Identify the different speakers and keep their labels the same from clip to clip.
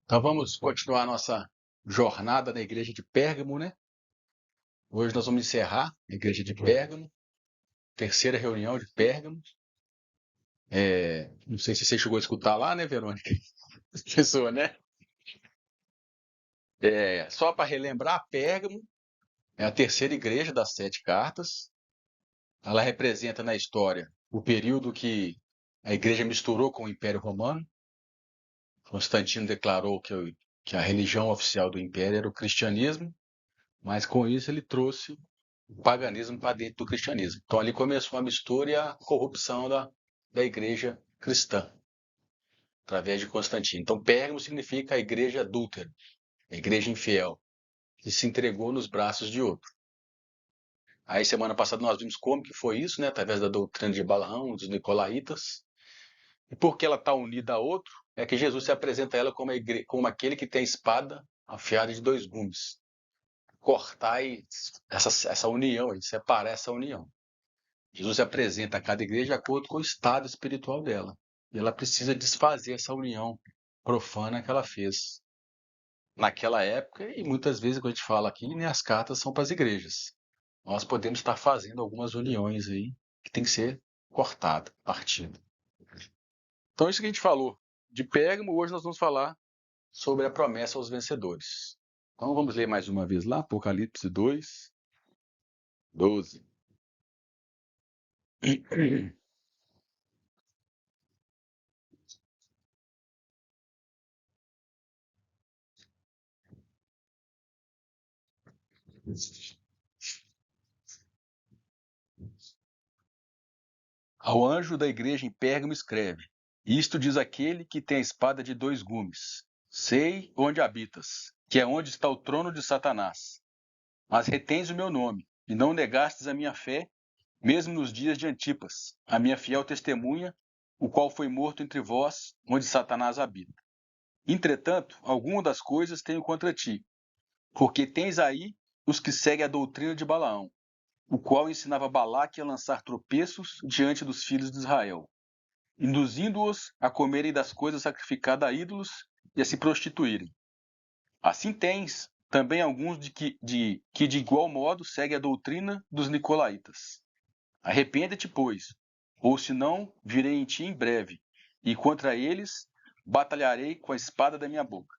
Speaker 1: Então vamos continuar a nossa jornada na igreja de Pérgamo, né? Hoje nós vamos encerrar a igreja de Pérgamo, terceira reunião de Pérgamo. Não sei se você chegou a escutar lá, né, Verônica? Pessoa, né? Só para relembrar, Pérgamo é a terceira igreja das 7 cartas. Ela representa na história o período que a igreja misturou com o Império Romano. Constantino declarou que a religião oficial do império era o cristianismo, mas com isso ele trouxe o paganismo para dentro do cristianismo. Então ali começou a mistura e a corrupção da igreja cristã, através de Constantino. Então Pérgamo significa a igreja adúltera, a igreja infiel, que se entregou nos braços de outro. Aí semana passada nós vimos como que foi isso, né? Através da doutrina de Balaão, dos nicolaítas. E porque ela está unida a outro, é que Jesus se apresenta a ela como aquele que tem a espada afiada de 2 gumes. Cortar essa união, separar essa união. Jesus se apresenta a cada igreja de acordo com o estado espiritual dela. E ela precisa desfazer essa união profana que ela fez naquela época, e muitas vezes, quando a gente fala aqui, né, as cartas são para as igrejas. Nós podemos estar fazendo algumas uniões aí que tem que ser cortada, partida. Então, isso que a gente falou de Pérgamo, hoje nós vamos falar sobre a promessa aos vencedores. Então, vamos ler mais uma vez lá, Apocalipse 2, 12. Ao anjo da igreja em Pérgamo escreve: Isto diz aquele que tem a espada de 2 gumes. Sei onde habitas, que é onde está o trono de Satanás. Mas retens o meu nome, e não negastes a minha fé, mesmo nos dias de Antipas, a minha fiel testemunha, o qual foi morto entre vós, onde Satanás habita. Entretanto, alguma das coisas tenho contra ti, porque tens aí os que seguem a doutrina de Balaão, o qual ensinava Balaque a lançar tropeços diante dos filhos de Israel, induzindo-os a comerem das coisas sacrificadas a ídolos e a se prostituírem. Assim tens também alguns que de igual modo seguem a doutrina dos nicolaítas. Arrepende-te, pois, ou senão virei em ti em breve, e contra eles batalharei com a espada da minha boca.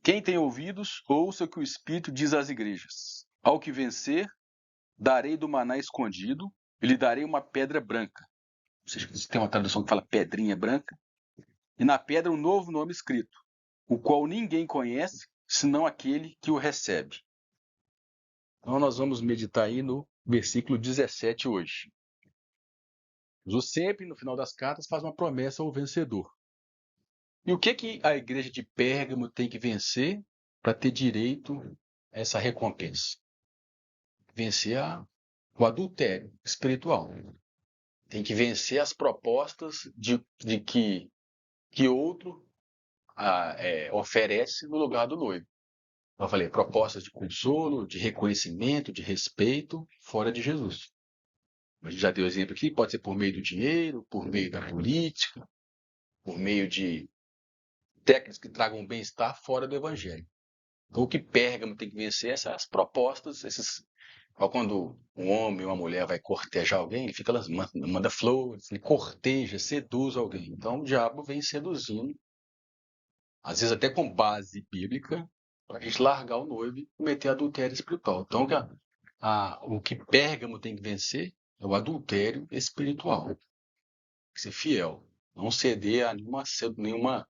Speaker 1: Quem tem ouvidos, ouça o que o Espírito diz às igrejas. Ao que vencer, darei do maná escondido, e lhe darei uma pedra branca. Ou seja, tem uma tradução que fala pedrinha branca, e na pedra um novo nome escrito, o qual ninguém conhece, senão aquele que o recebe. Então nós vamos meditar aí no versículo 17 hoje. Jesus sempre, no final das cartas, faz uma promessa ao vencedor. E o que a igreja de Pérgamo tem que vencer para ter direito a essa recompensa? Vencer o adultério espiritual. Tem que vencer as propostas de que outro oferece no lugar do noivo. Eu falei, propostas de consolo, de reconhecimento, de respeito, fora de Jesus. A gente já deu exemplo aqui, pode ser por meio do dinheiro, por meio da política, por meio de técnicas que tragam bem-estar fora do evangelho. Então, o que Pérgamo tem que vencer essas propostas, quando um homem ou uma mulher vai cortejar alguém, ele fica lá, manda flores, ele corteja, seduz alguém. Então, o diabo vem seduzindo, às vezes até com base bíblica, para a gente largar o noivo e cometer adultério espiritual. Então, o que Pérgamo tem que vencer é o adultério espiritual. Tem que ser fiel, não ceder a nenhuma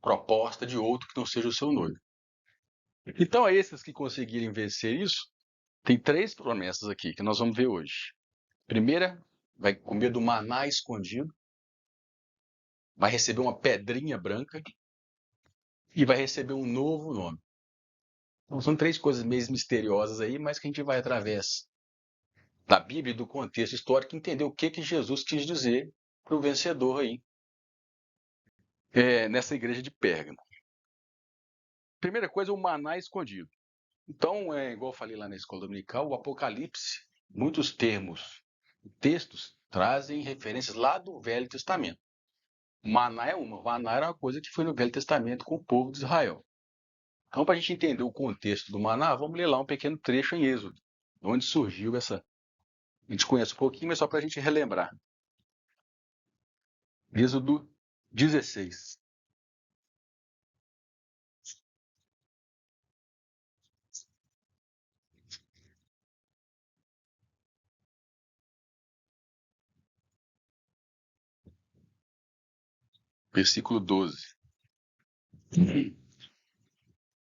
Speaker 1: proposta de outro que não seja o seu noivo. Então, a esses que conseguirem vencer isso, tem 3 promessas aqui que nós vamos ver hoje. Primeira, vai comer do maná escondido, vai receber uma pedrinha branca e vai receber um novo nome. Então, são 3 coisas meio misteriosas aí, mas que a gente vai através da Bíblia e do contexto histórico entender o que Jesus quis dizer para o vencedor aí nessa igreja de Pérgamo. Primeira coisa, o maná escondido. Então, igual eu falei lá na escola dominical, o Apocalipse, muitos textos trazem referências lá do Velho Testamento. Maná é uma. Maná era uma coisa que foi no Velho Testamento com o povo de Israel. Então, para a gente entender o contexto do maná, vamos ler lá um pequeno trecho em Êxodo, onde surgiu essa. A gente conhece um pouquinho, mas só para a gente relembrar. Êxodo 16. Versículo 12.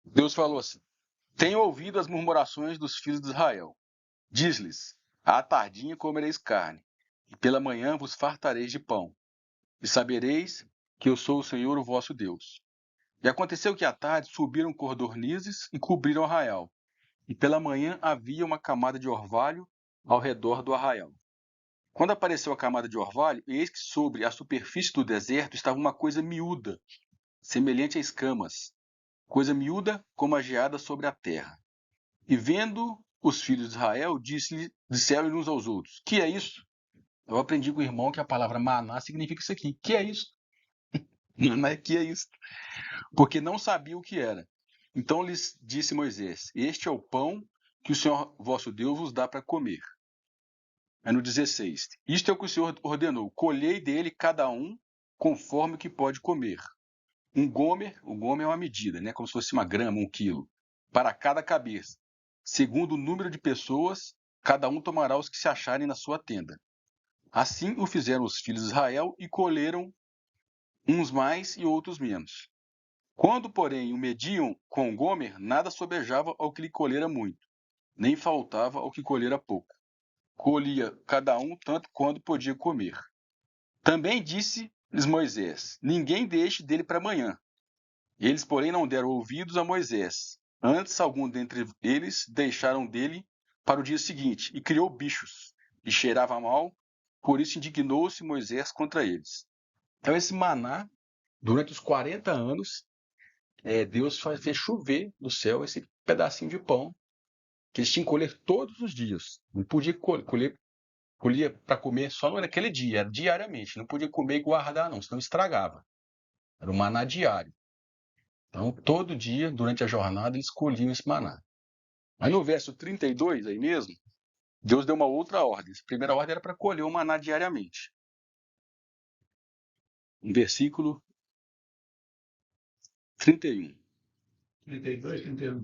Speaker 1: Deus falou assim: Tenho ouvido as murmurações dos filhos de Israel. Diz-lhes: À tardinha comereis carne, e pela manhã vos fartareis de pão, e sabereis que eu sou o Senhor, o vosso Deus. E aconteceu que à tarde subiram codornizes e cobriram o arraial, e pela manhã havia uma camada de orvalho ao redor do arraial. Quando apareceu a camada de orvalho, eis que sobre a superfície do deserto estava uma coisa miúda, semelhante a escamas, coisa miúda como a geada sobre a terra. E vendo os filhos de Israel, disseram uns aos outros: Que é isso? Eu aprendi com o irmão que a palavra maná significa isso aqui. Que é isso? Maná, que é isso? Porque não sabia o que era. Então lhes disse Moisés: Este é o pão que o Senhor vosso Deus vos dá para comer. Aí no 16: Isto é o que o Senhor ordenou: colhei dele cada um conforme o que pode comer. O gomer é uma medida, né? Como se fosse uma grama, 1 quilo, para cada cabeça. Segundo o número de pessoas, cada um tomará os que se acharem na sua tenda. Assim o fizeram os filhos de Israel e colheram uns mais e outros menos. Quando, porém, o mediam com o gomer, nada sobejava ao que lhe colhera muito, nem faltava ao que colhera pouco. Colhia cada um tanto quanto podia comer. Também disse-lhes Moisés: Ninguém deixe dele para amanhã. Eles, porém, não deram ouvidos a Moisés. Antes, algum dentre eles deixaram dele para o dia seguinte, e criou bichos, e cheirava mal, por isso indignou-se Moisés contra eles. Então, esse maná, durante os 40 anos, Deus fez chover do céu esse pedacinho de pão, que eles tinham que colher todos os dias. Não podia colher para comer só naquele dia, era diariamente. Não podia comer e guardar, não, senão estragava. Era um maná diário. Então, todo dia, durante a jornada, eles colhiam esse maná. Aí no verso 32, aí mesmo, Deus deu uma outra ordem. A primeira ordem era para colher o maná diariamente. No versículo 31.
Speaker 2: 32, 31.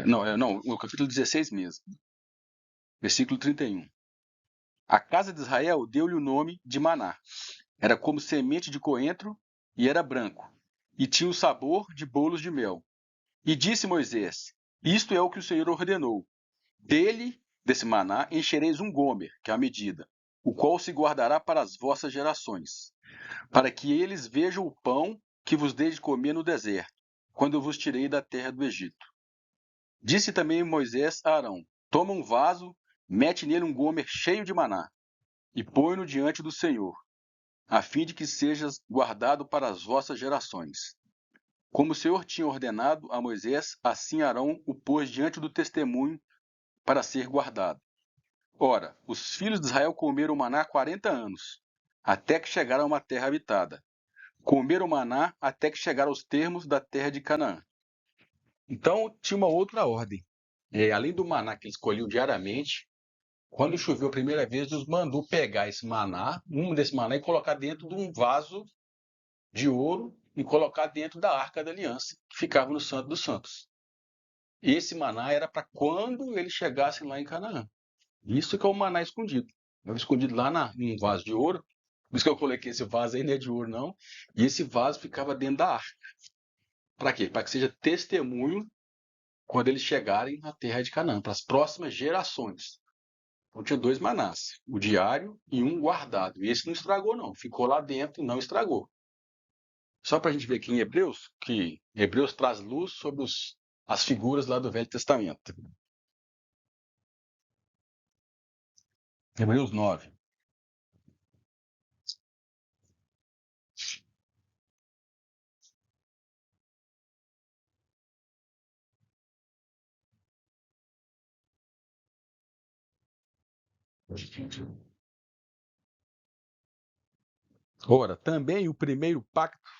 Speaker 1: Não, no capítulo 16 mesmo. Versículo 31. A casa de Israel deu-lhe o nome de maná. Era como semente de coentro e era branco. E tinha o sabor de bolos de mel. E disse Moisés: Isto é o que o Senhor ordenou. Desse maná, enchereis um gomer, que é a medida, o qual se guardará para as vossas gerações, para que eles vejam o pão que vos dei de comer no deserto, quando eu vos tirei da terra do Egito. Disse também Moisés a Arão: Toma um vaso, mete nele um gomer cheio de maná, e põe-no diante do Senhor, a fim de que sejas guardado para as vossas gerações. Como o Senhor tinha ordenado a Moisés, assim Arão o pôs diante do testemunho para ser guardado. Ora, os filhos de Israel comeram maná 40 anos, até que chegaram a uma terra habitada. Comeram maná até que chegaram aos termos da terra de Canaã. Então, tinha uma outra ordem. Além do maná que eles colhiam diariamente, quando choveu a primeira vez, Deus mandou pegar esse maná, desse maná, e colocar dentro de um vaso de ouro e colocar dentro da Arca da Aliança, que ficava no Santo dos Santos. Esse maná era para quando eles chegassem lá em Canaã. Isso que é o maná escondido. Estava escondido lá num vaso de ouro. Por isso que eu coloquei esse vaso aí, não é de ouro, não. E esse vaso ficava dentro da arca. Para quê? Para que seja testemunho quando eles chegarem na terra de Canaã, para as próximas gerações. Então tinha 2 manás, o diário e um guardado. E esse não estragou, não. Ficou lá dentro e não estragou. Só para a gente ver aqui em Hebreus, que Hebreus traz luz sobre as figuras lá do Velho Testamento. Hebreus 9. Ora, também o primeiro pacto,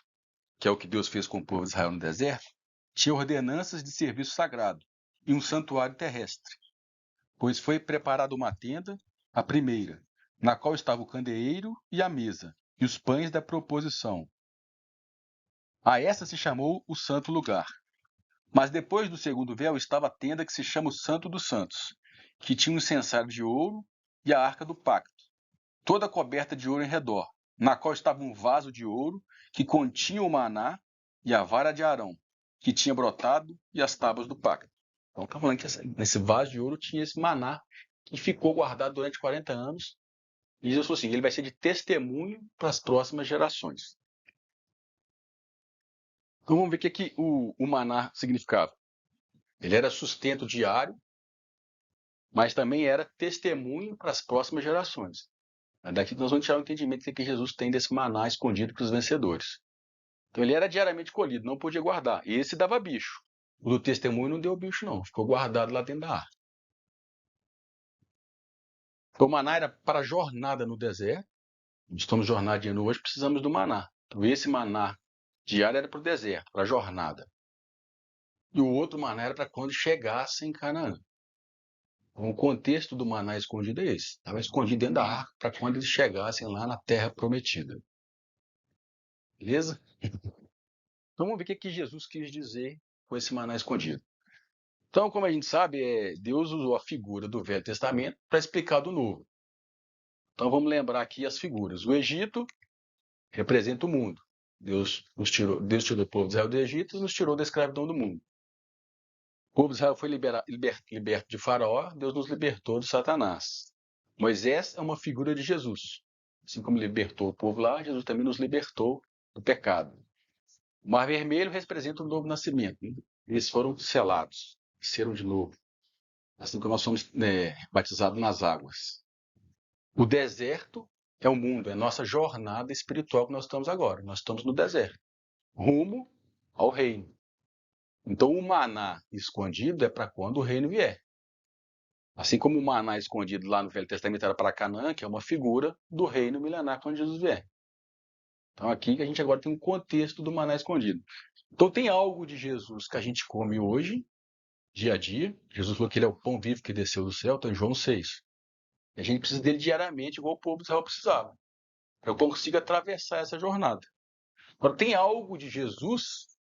Speaker 1: que é o que Deus fez com o povo de Israel no deserto, tinha ordenanças de serviço sagrado e um santuário terrestre, pois foi preparada uma tenda, a primeira, na qual estava o candeeiro e a mesa, e os pães da proposição. A essa se chamou o santo lugar. Mas depois do segundo véu estava a tenda que se chama o Santo dos Santos, que tinha um incensário de ouro e a arca do pacto, toda coberta de ouro em redor, na qual estava um vaso de ouro que continha o maná e a vara de Arão, que tinha brotado, e as tábuas do pacto. Então está falando que nesse vaso de ouro tinha esse maná que ficou guardado durante 40 anos. E Jesus falou assim, ele vai ser de testemunho para as próximas gerações. Então vamos ver o que o maná significava. Ele era sustento diário, mas também era testemunho para as próximas gerações. Daqui nós vamos tirar o entendimento que Jesus tem desse maná escondido para os vencedores. Então ele era diariamente colhido, não podia guardar. E esse dava bicho. O do testemunho não deu bicho, não. Ficou guardado lá dentro da arca. Então o maná era para a jornada no deserto. Estamos jornadando hoje, precisamos do maná. Então esse maná diário era para o deserto, para a jornada. E o outro maná era para quando chegasse em Canaã. Então, o contexto do maná escondido é esse. Estava escondido dentro da arca para quando eles chegassem lá na terra prometida. Beleza? Então vamos ver o que Jesus quis dizer com esse maná escondido. Então, como a gente sabe, Deus usou a figura do Velho Testamento para explicar do Novo. Então vamos lembrar aqui as figuras. O Egito representa o mundo. Deus tirou o povo de Israel do Egito e nos tirou da escravidão do mundo. O povo de Israel foi liberto de Faraó, Deus nos libertou de Satanás. Moisés é uma figura de Jesus. Assim como libertou o povo lá, Jesus também nos libertou do pecado. O Mar Vermelho representa o novo nascimento. Eles foram selados, nasceram de novo. Assim como nós somos batizados nas águas. O deserto é o mundo, é a nossa jornada espiritual que nós estamos agora. Nós estamos no deserto, rumo ao reino. Então o maná escondido é para quando o reino vier. Assim como o maná escondido lá no Velho Testamento era para Canaã, que é uma figura do reino milenar quando Jesus vier. Então aqui a gente agora tem um contexto do maná escondido. Então tem algo de Jesus que a gente come hoje, dia a dia. Jesus falou que ele é o pão vivo que desceu do céu, está em João 6. E a gente precisa dele diariamente, igual o povo de Israel precisava. Para eu consiga atravessar essa jornada. Agora tem algo de Jesus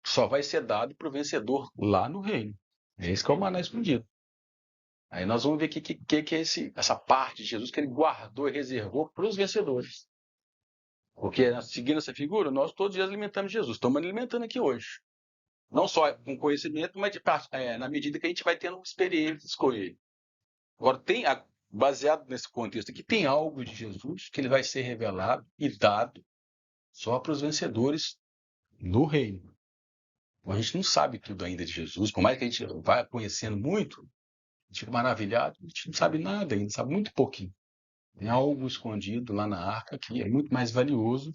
Speaker 1: que só vai ser dado para o vencedor lá no reino. Esse que é o maná escondido. Aí nós vamos ver o que é essa parte de Jesus que ele guardou e reservou para os vencedores. Porque seguindo essa figura, nós todos os dias alimentamos Jesus. Estamos alimentando aqui hoje. Não só com conhecimento, mas na medida que a gente vai tendo experiências com ele. Agora, baseado nesse contexto aqui, tem algo de Jesus que ele vai ser revelado e dado só para os vencedores no reino. A gente não sabe tudo ainda de Jesus, por mais que a gente vá conhecendo muito, a gente fica maravilhado, a gente não sabe nada ainda, sabe muito pouquinho. Tem algo escondido lá na arca que é muito mais valioso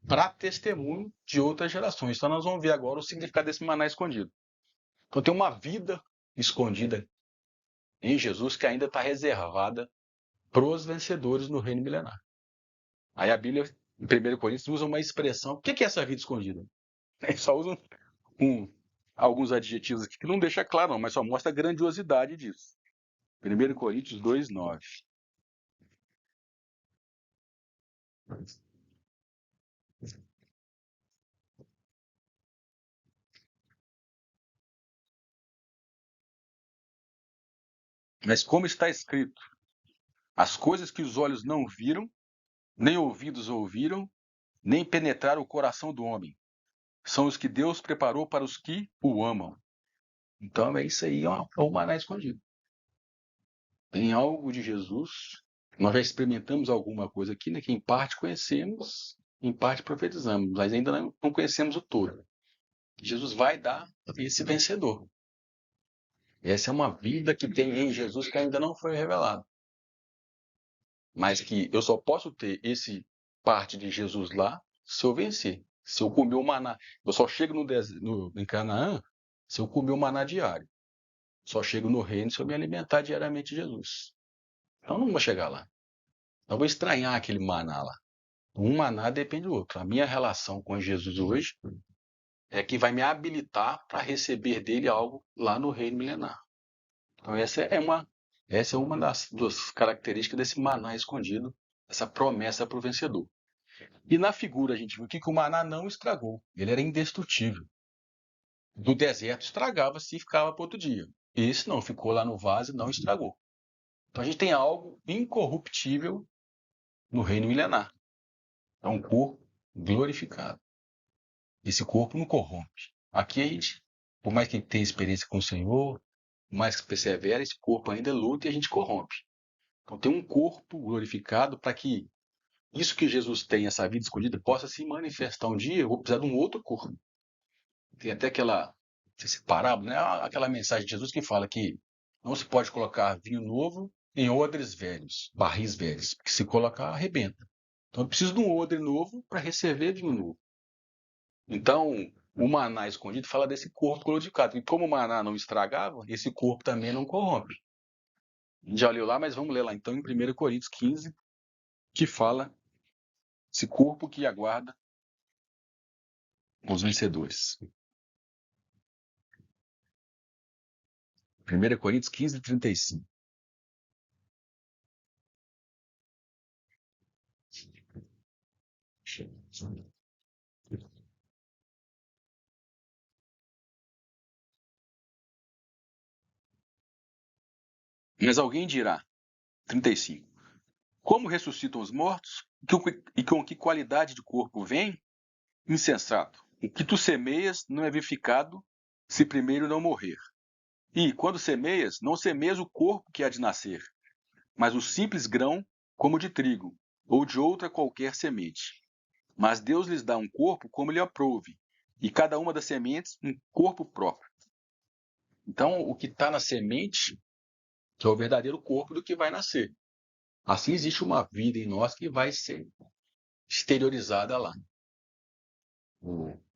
Speaker 1: para testemunho de outras gerações. Então nós vamos ver agora o significado desse maná escondido. Então tem uma vida escondida em Jesus que ainda está reservada para os vencedores no reino milenar. Aí a Bíblia, em 1 Coríntios, usa uma expressão. O que é essa vida escondida? Ele só usa alguns adjetivos aqui que não deixa claro, não, mas só mostra a grandiosidade disso. 1 Coríntios 2:9. Mas como está escrito, as coisas que os olhos não viram, nem ouvidos ouviram, nem penetraram o coração do homem, são os que Deus preparou para os que o amam. Então é isso aí, é um maná escondido. Tem algo de Jesus, nós já experimentamos alguma coisa aqui, né, que em parte conhecemos, em parte profetizamos, mas ainda não conhecemos o todo. Jesus vai dar esse vencedor. Essa é uma vida que tem em Jesus que ainda não foi revelada. Mas que eu só posso ter esse parte de Jesus lá se eu vencer. Se eu comer o maná. Eu só chego em Canaã se eu comer o maná diário. Só chego no reino se eu me alimentar diariamente de Jesus. Então não vou chegar lá. Eu vou estranhar aquele maná lá. Um maná depende do outro. A minha relação com Jesus hoje é que vai me habilitar para receber dele algo lá no reino milenar. Então essa é uma das características desse maná escondido, essa promessa para o vencedor. E na figura a gente viu que o maná não estragou, ele era indestrutível. Do deserto estragava-se e ficava para outro dia. Esse não, ficou lá no vaso e não estragou. Então a gente tem algo incorruptível no reino milenar. É um corpo glorificado. Esse corpo não corrompe. Aqui a gente, por mais que a gente tenha experiência com o Senhor, por mais que persevere, esse corpo ainda luta e a gente corrompe. Então tem um corpo glorificado para que isso que Jesus tem, essa vida escondida, possa se manifestar um dia. Eu vou precisar de um outro corpo. Tem até aquela, não sei se parábola, né? Aquela mensagem de Jesus que fala que não se pode colocar vinho novo em odres velhos, barris velhos, porque se colocar, arrebenta. Então eu preciso de um odre novo para receber vinho novo. Então, o maná escondido fala desse corpo glorificado. E como o maná não estragava, esse corpo também não corrompe. A gente já leu lá, mas vamos ler lá então em 1 Coríntios 15, que fala esse corpo que aguarda os vencedores. 1 Coríntios 15, 35. Mas alguém dirá, 35, como ressuscitam os mortos? E com que qualidade de corpo vem? Insensato. O que tu semeias não é vivificado se primeiro não morrer. E, quando semeias, não semeias o corpo que há de nascer, mas o simples grão, como de trigo, ou de outra qualquer semente. Mas Deus lhes dá um corpo como lhe aprouve, e cada uma das sementes um corpo próprio. Então, o que está na semente, que é o verdadeiro corpo do que vai nascer. Assim existe uma vida em nós que vai ser exteriorizada lá.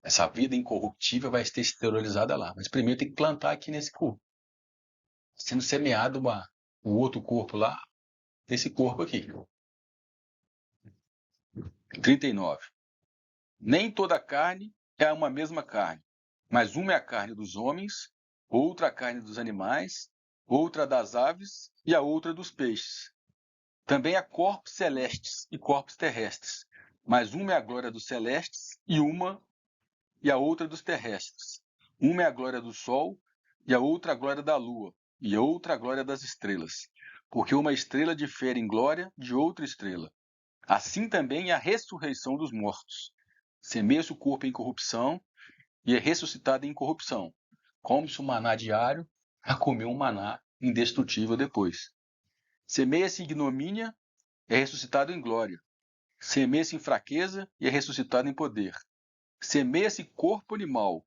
Speaker 1: Essa vida incorruptível vai ser exteriorizada lá. Mas primeiro tem que plantar aqui nesse corpo. Sendo semeado o outro corpo lá, esse corpo aqui. 39. Nem toda carne é uma mesma carne, mas uma é a carne dos homens, outra a carne dos animais, outra das aves e a outra dos peixes. Também há corpos celestes e corpos terrestres, mas uma é a glória dos celestes e a outra dos terrestres. Uma é a glória do sol e a outra a glória da lua e a outra a glória das estrelas. Porque uma estrela difere em glória de outra estrela. Assim também é a ressurreição dos mortos. Semeia-se o corpo em corrupção e é ressuscitado em incorrupção. Come-se um maná diário a comer um maná indestrutível depois. Semeia-se ignomínia, é ressuscitado em glória. Semeia-se em fraqueza e é ressuscitado em poder. Semeia-se corpo animal,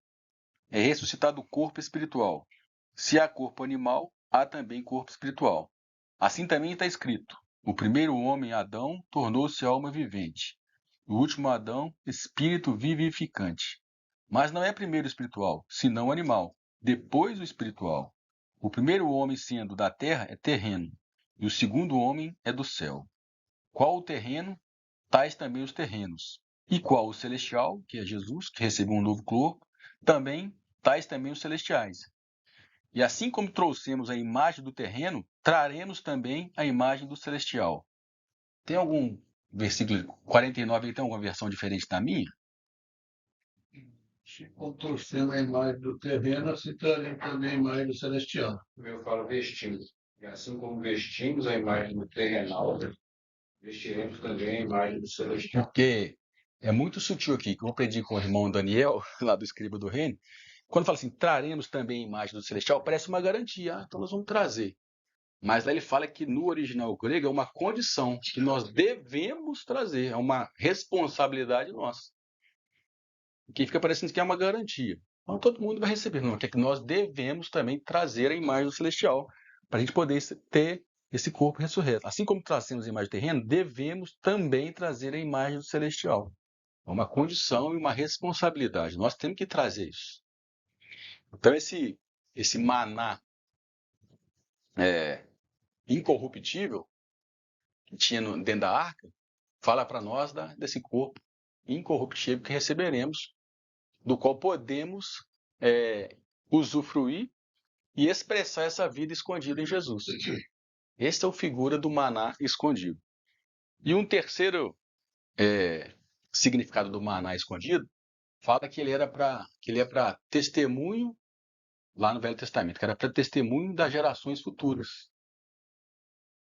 Speaker 1: é ressuscitado o corpo espiritual. Se há corpo animal, há também corpo espiritual. Assim também está escrito: o primeiro homem, Adão, tornou-se alma vivente. O último Adão, espírito vivificante. Mas não é primeiro espiritual, senão animal, depois o espiritual. O primeiro homem, sendo da terra, é terreno, e o segundo homem é do céu. Qual o terreno, tais também os terrenos. E qual o celestial, que é Jesus, que recebeu um novo corpo, tais também os celestiais. E assim como trouxemos a imagem do terreno, traremos também a imagem do celestial. Tem algum versículo 49 aí, tem alguma versão diferente da minha?
Speaker 2: Se contorcendo a imagem do terreno, assim traremos também a imagem do celestial.
Speaker 3: Eu falo vestimos. E assim como vestimos a imagem do terrenal, vestiremos também a imagem do celestial.
Speaker 1: Porque é muito sutil aqui, que eu aprendi com o irmão Daniel, lá do Escriba do Reino. Quando fala assim, traremos também a imagem do celestial, parece uma garantia. Então nós vamos trazer. Mas lá ele fala que no original grego é uma condição que nós devemos trazer, é uma responsabilidade nossa. Que fica parecendo que é uma garantia. Então todo mundo vai receber. Não, é que nós devemos também trazer a imagem do celestial para a gente poder ter esse corpo ressurreto. Assim como trazemos a imagem terrena, devemos também trazer a imagem do celestial. É uma condição e uma responsabilidade. Nós temos que trazer isso. Então esse maná incorruptível que tinha dentro da arca, fala para nós desse corpo incorruptível que receberemos, do qual podemos usufruir e expressar essa vida escondida em Jesus. Esse é o figura do maná escondido. E um terceiro significado do maná escondido fala que ele é para testemunho, lá no Velho Testamento, que era para testemunho das gerações futuras.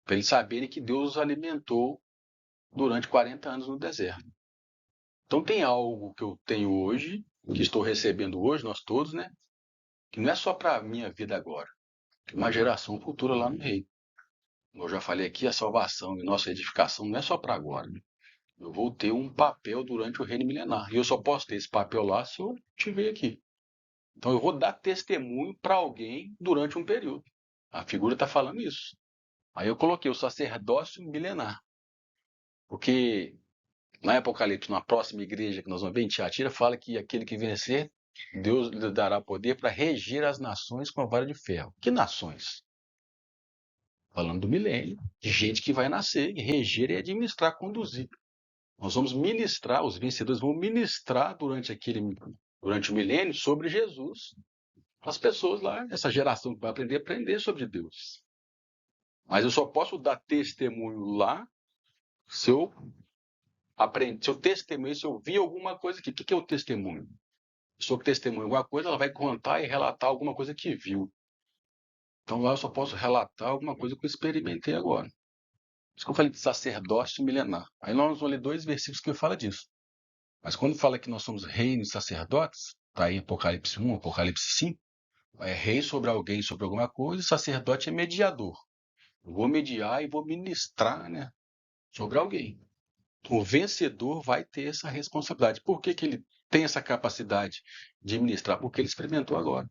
Speaker 1: Para eles saberem que Deus os alimentou durante 40 anos no deserto. Então tem algo que eu tenho hoje, que estou recebendo hoje, nós todos, né? Que não é só para a minha vida agora, tem uma geração futura lá no reino. Eu já falei aqui, a salvação e nossa edificação não é só para agora. Eu vou ter um papel durante o reino milenar. E eu só posso ter esse papel lá se eu estiver aqui. Então eu vou dar testemunho para alguém durante um período. A figura está falando isso. Aí eu coloquei o sacerdócio milenar. Porque na Apocalipse, na próxima igreja que nós vamos ver, em Tiatira, fala que aquele que vencer, Deus lhe dará poder para reger as nações com a vara de ferro. Que nações? Falando do milênio, de gente que vai nascer, reger e administrar, conduzir. Nós vamos ministrar, os vencedores vão ministrar durante o milênio sobre Jesus. As pessoas lá, essa geração que vai aprender sobre Deus. Mas eu só posso dar testemunho lá se eu aprender, se eu testemunho, se eu vi alguma coisa aqui. O que é o testemunho? Se eu testemunho alguma coisa, ela vai contar e relatar alguma coisa que viu. Então lá eu só posso relatar alguma coisa que eu experimentei agora. Por isso que eu falei de sacerdócio milenar. Aí nós vamos ler 2 versículos que fala disso. Mas quando fala que nós somos reinos e sacerdotes, está aí em Apocalipse 1, Apocalipse 5, é rei sobre alguém, sobre alguma coisa, e sacerdote é mediador. Eu vou mediar e vou ministrar, né, sobre alguém. O vencedor vai ter essa responsabilidade. Por que ele tem essa capacidade de ministrar? Porque ele experimentou agora.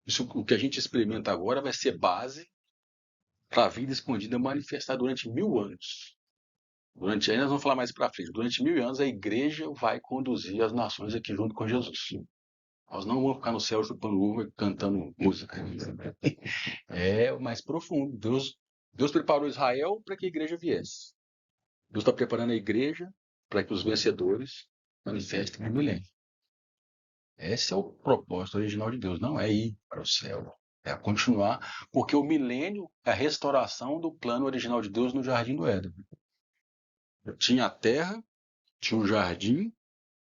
Speaker 1: Isso, o que a gente experimenta agora vai ser base para a vida escondida manifestar durante 1000 anos. Aí nós vamos falar mais para frente. Durante 1000 anos a igreja vai conduzir as nações aqui junto com Jesus. Nós não vamos ficar no céu chupando uva e cantando música. É o mais profundo. Deus preparou Israel para que a igreja viesse. Deus está preparando a igreja para que os vencedores manifestem no milênio. Esse é o propósito original de Deus. Não é ir para o céu. É continuar, porque o milênio é a restauração do plano original de Deus no Jardim do Éden. Tinha a terra, tinha o jardim,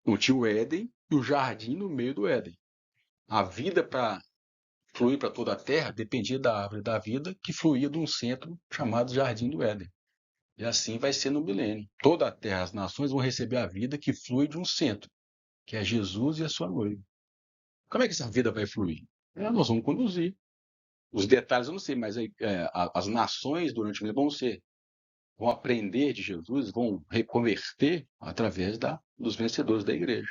Speaker 1: não tinha o Éden e o jardim no meio do Éden. A vida para fluir para toda a terra dependia da árvore da vida que fluía de um centro chamado Jardim do Éden. E assim vai ser no milênio. Toda a terra, as nações vão receber a vida que flui de um centro, que é Jesus e a sua noiva. Como é que essa vida vai fluir? Nós vamos conduzir. Os detalhes eu não sei, mas as nações durante o milênio vão aprender de Jesus, vão reconverter através dos vencedores da igreja.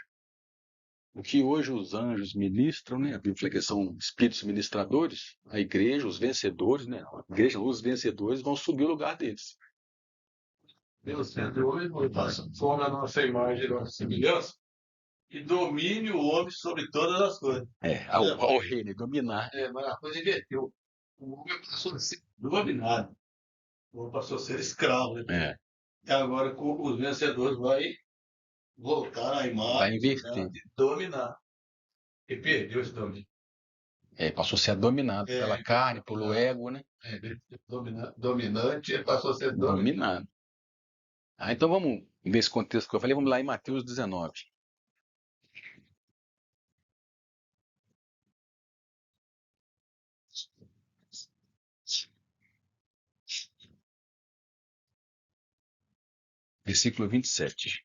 Speaker 1: O que hoje os anjos ministram, né? A Bíblia fala que são espíritos ministradores, a igreja, os vencedores, né? A igreja, os vencedores vão subir o lugar deles.
Speaker 2: Vencedores, forma a nossa imagem, a nossa semelhança, e domine o homem sobre todas as coisas.
Speaker 1: O reino, dominar.
Speaker 2: Mas a coisa inverteu. O homem passou a ser dominado. O homem passou a ser escravo. Né? E agora com os vencedores vai voltar à imagem,
Speaker 1: vai inverter,
Speaker 2: de dominar. E perdeu esse domínio.
Speaker 1: Passou a ser dominado pela carne, pelo ego, né?
Speaker 2: Dominante, ele passou a ser dominado.
Speaker 1: Então vamos, nesse contexto que eu falei, vamos lá em Mateus 19. Versículo 27.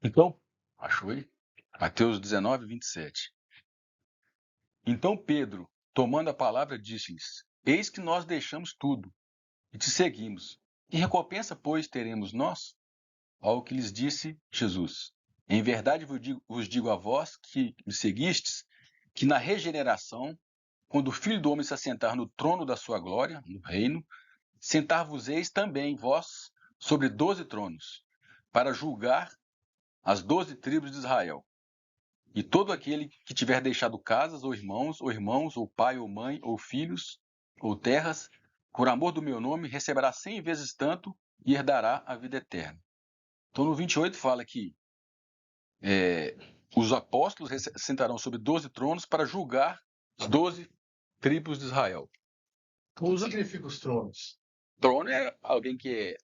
Speaker 1: Então, achou aí? Mateus 19, 27. Então Pedro, tomando a palavra, disse-lhes: Eis que nós deixamos tudo e te seguimos. Que recompensa, pois, teremos nós? Ao que lhes disse Jesus: Em verdade vos digo a vós que me seguistes, que na regeneração, quando o Filho do Homem se assentar no trono da sua glória, no reino, sentar-vos-eis também vós sobre 12 tronos, para julgar as 12 tribos de Israel. E todo aquele que tiver deixado casas, ou irmãos, ou pai, ou mãe, ou filhos, ou terras, por amor do meu nome, receberá 100 vezes tanto e herdará a vida eterna. Então, no 28 fala que os apóstolos sentarão sobre 12 tronos para julgar as 12 tribos de Israel.
Speaker 2: O que significa os tronos?
Speaker 1: Trono é alguém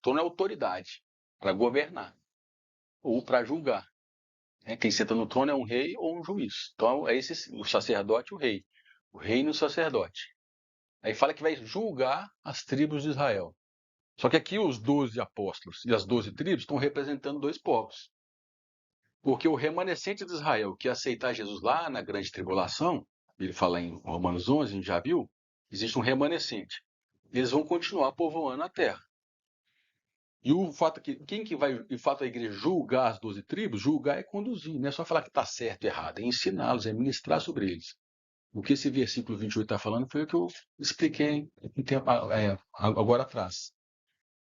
Speaker 1: trono é autoridade para governar ou para julgar. Quem senta no trono é um rei ou um juiz. Então é o sacerdote e o rei. O reino e o sacerdote. Aí fala que vai julgar as tribos de Israel. Só que aqui os 12 apóstolos e as 12 tribos estão representando dois povos. Porque o remanescente de Israel que aceitar Jesus lá na grande tribulação, ele fala em Romanos 11, a gente já viu, existe um remanescente. Eles vão continuar povoando a terra. E o fato que quem que vai, de fato, a igreja julgar as 12 tribos, julgar é conduzir, não é só falar que está certo e errado, é ensiná-los, é ministrar sobre eles. O que esse versículo 28 está falando foi o que eu expliquei agora atrás.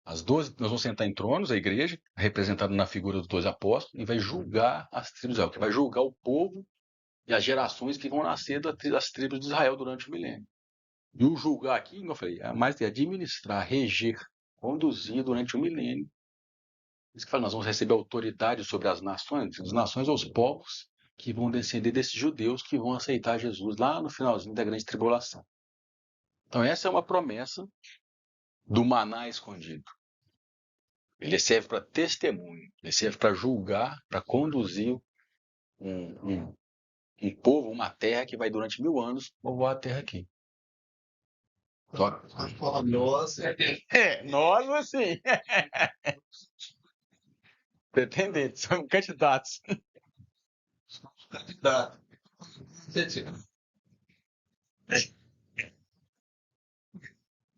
Speaker 1: As 12, nós vamos sentar em tronos, a igreja, representada na figura dos 12 apóstolos, e vai julgar as tribos de Israel, que vai julgar o povo e as gerações que vão nascer das tribos de Israel durante o milênio. E o julgar aqui, como eu falei, é mais de administrar, reger, conduzir durante o milênio. Isso que fala, nós vamos receber autoridade sobre as nações ou os povos que vão descender desses judeus que vão aceitar Jesus lá no finalzinho da grande tribulação. Então essa é uma promessa do maná escondido. Ele serve para testemunho, ele serve para julgar, para conduzir um povo, uma terra que vai durante 1000 anos povoar a terra aqui.
Speaker 2: Nós,
Speaker 1: Nós assim. Pretendentes, são candidatos.
Speaker 2: candidatos.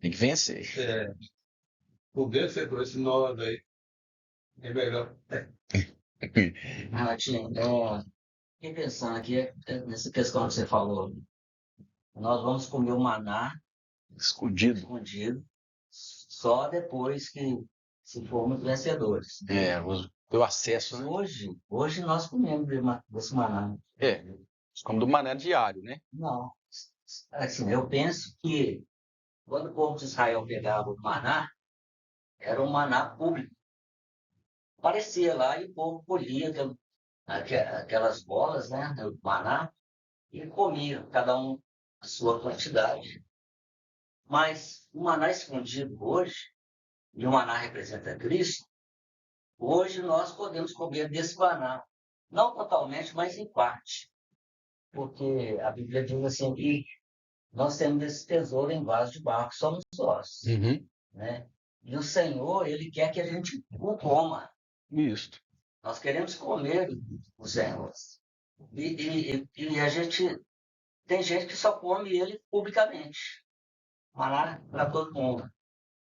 Speaker 1: Tem que vencer.
Speaker 2: Por vencer por esse nós aí, é melhor.
Speaker 4: Renatinho, fiquei pensando aqui nessa questão que você falou. Nós vamos comer o maná
Speaker 1: Escondido.
Speaker 4: só depois que se formos vencedores.
Speaker 1: O acesso, né?
Speaker 4: Hoje nós comemos desse maná.
Speaker 1: Como do maná diário, né?
Speaker 4: Não. Assim, eu penso que quando o povo de Israel pegava o maná, era um maná público. Aparecia lá e o povo colhia aquelas bolas, né, do maná, e comia, cada um a sua quantidade. Mas o maná escondido hoje, e o maná representa Cristo, hoje nós podemos comer desse maná. Não totalmente, mas em parte. Porque a Bíblia diz assim que nós temos esse tesouro em vaso de barro, que somos nós. Né? E o Senhor, Ele quer que a gente o coma.
Speaker 1: Isso.
Speaker 4: Nós queremos comer o Senhor. E a gente... Tem gente que só come ele publicamente. Maná para todo mundo.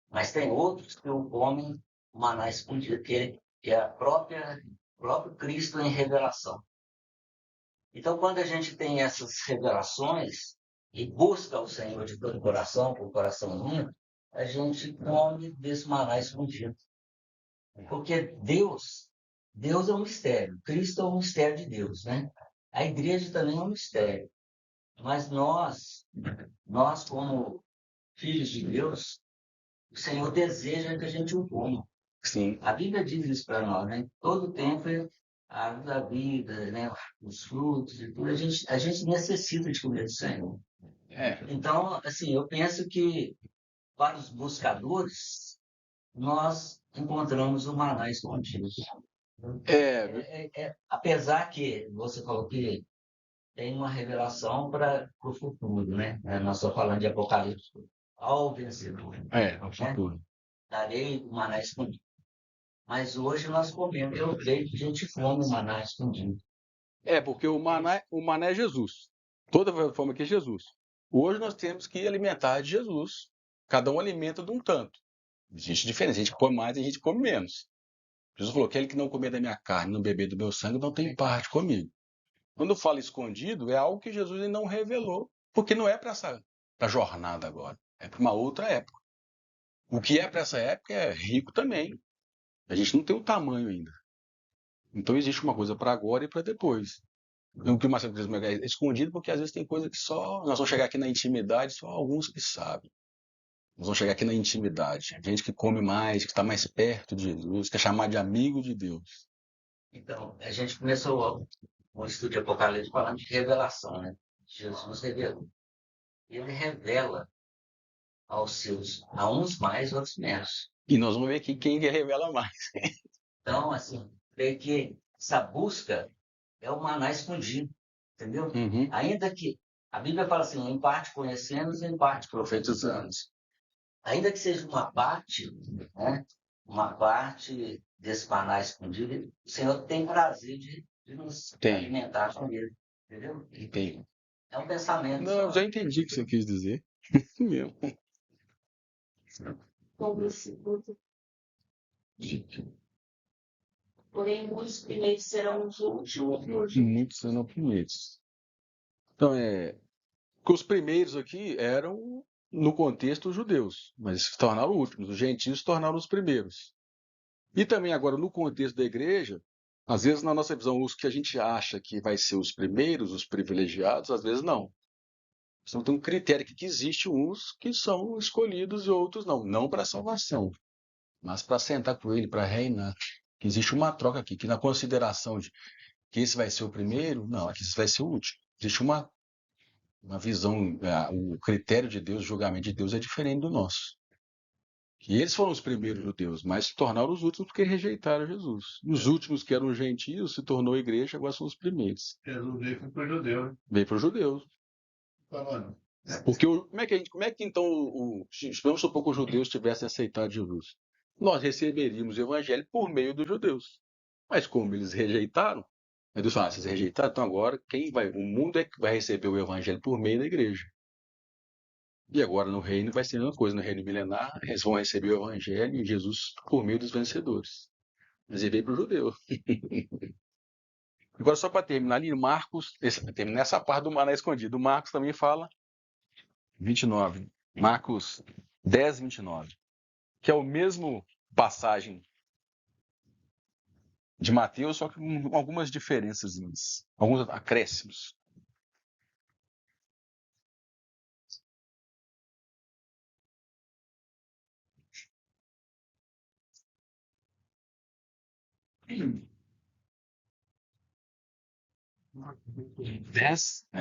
Speaker 4: Mas tem outros que o comem maná escondido, que é o próprio Cristo em revelação. Então, quando a gente tem essas revelações e busca o Senhor de todo o coração, com o coração limpo, a gente come desse maná escondido. Porque Deus é um mistério. Cristo é um mistério de Deus, né? A igreja também é um mistério. Mas nós como filhos de Deus, o Senhor deseja que a gente o coma.
Speaker 1: Sim.
Speaker 4: A Bíblia diz isso para nós, né? Todo tempo é a árvore da vida, né? Os frutos e tudo. A gente necessita de comer do Senhor. Então, assim, eu penso que para os buscadores, nós encontramos o maná escondido. Apesar que você falou que tem uma revelação para o futuro, né? Nós estamos falando de Apocalipse. Ao vencedor.
Speaker 1: Ao futuro.
Speaker 4: Darei o maná escondido. Mas hoje nós comemos. Eu creio que a gente come o maná escondido.
Speaker 1: Porque o maná é Jesus. Toda forma que é Jesus. Hoje nós temos que alimentar de Jesus. Cada um alimenta de um tanto. Existe diferença. A gente come mais e a gente come menos. Jesus falou: aquele que não comer da minha carne, não beber do meu sangue, não tem parte comigo. Quando eu falo escondido, é algo que Jesus ainda não revelou. Porque não é para essa jornada agora. É para uma outra época. O que é para essa época é rico também. A gente não tem o tamanho ainda. Então existe uma coisa para agora e para depois. O que o Marcelo diz é escondido, porque às vezes tem coisa que só nós vamos chegar aqui na intimidade, só alguns que sabem. Nós vamos chegar aqui na intimidade. Gente que come mais, que está mais perto de Jesus, que é chamado de amigo de Deus.
Speaker 4: Então, a gente começou um estudo de Apocalipse falando de revelação, né? Jesus revelou. Ele revela aos seus, a uns mais, outros menos.
Speaker 1: E nós vamos ver aqui quem revela mais.
Speaker 4: Então, assim, creio que essa busca é o maná escondido, entendeu?
Speaker 1: Uhum.
Speaker 4: Ainda que a Bíblia fala assim, em parte conhecemos, em parte profetizamos. Ainda que seja uma parte, né? Uma parte desse maná escondido, o Senhor tem prazer de nos alimentar com ele, entendeu?
Speaker 1: Tem.
Speaker 4: É um pensamento.
Speaker 1: Não, eu já entendi o que você quis dizer. Meu.
Speaker 5: Porém, muitos primeiros serão os últimos.
Speaker 1: Muitos serão primeiros. Então, que os primeiros aqui eram, no contexto, os judeus, mas se tornaram últimos. Os gentios se tornaram os primeiros. E também agora, no contexto da igreja, às vezes, na nossa visão, os que a gente acha que vai ser os primeiros, os privilegiados, às vezes não. Então tem um critério que existe uns que são escolhidos e outros não. Não para salvação, mas para sentar com ele, para reinar. Que existe uma troca aqui, que na consideração de que esse vai ser o primeiro, não, aqui esse vai ser o último. Existe uma visão, o critério de Deus, o julgamento de Deus é diferente do nosso. Que eles foram os primeiros judeus, mas se tornaram os últimos porque rejeitaram Jesus. Os últimos, que eram gentios, se tornou igreja, agora são os primeiros.
Speaker 2: Jesus veio para os judeus.
Speaker 1: Veio para os judeus. Porque como é que então, vamos supor que os judeus tivessem aceitado Jesus? Nós receberíamos o evangelho por meio dos judeus. Mas como eles rejeitaram, Deus fala, vocês rejeitaram, então agora o mundo é que vai receber o evangelho por meio da igreja. E agora no reino vai ser a mesma coisa, no reino milenar, eles vão receber o evangelho e Jesus por meio dos vencedores. Mas ele veio para o judeu. Agora, só para terminar ali, Marcos, terminar essa parte do maná escondido, Marcos também fala 29. Marcos 10, 29. Que é o mesmo passagem de Mateus, só que com algumas diferenças, alguns acréscimos.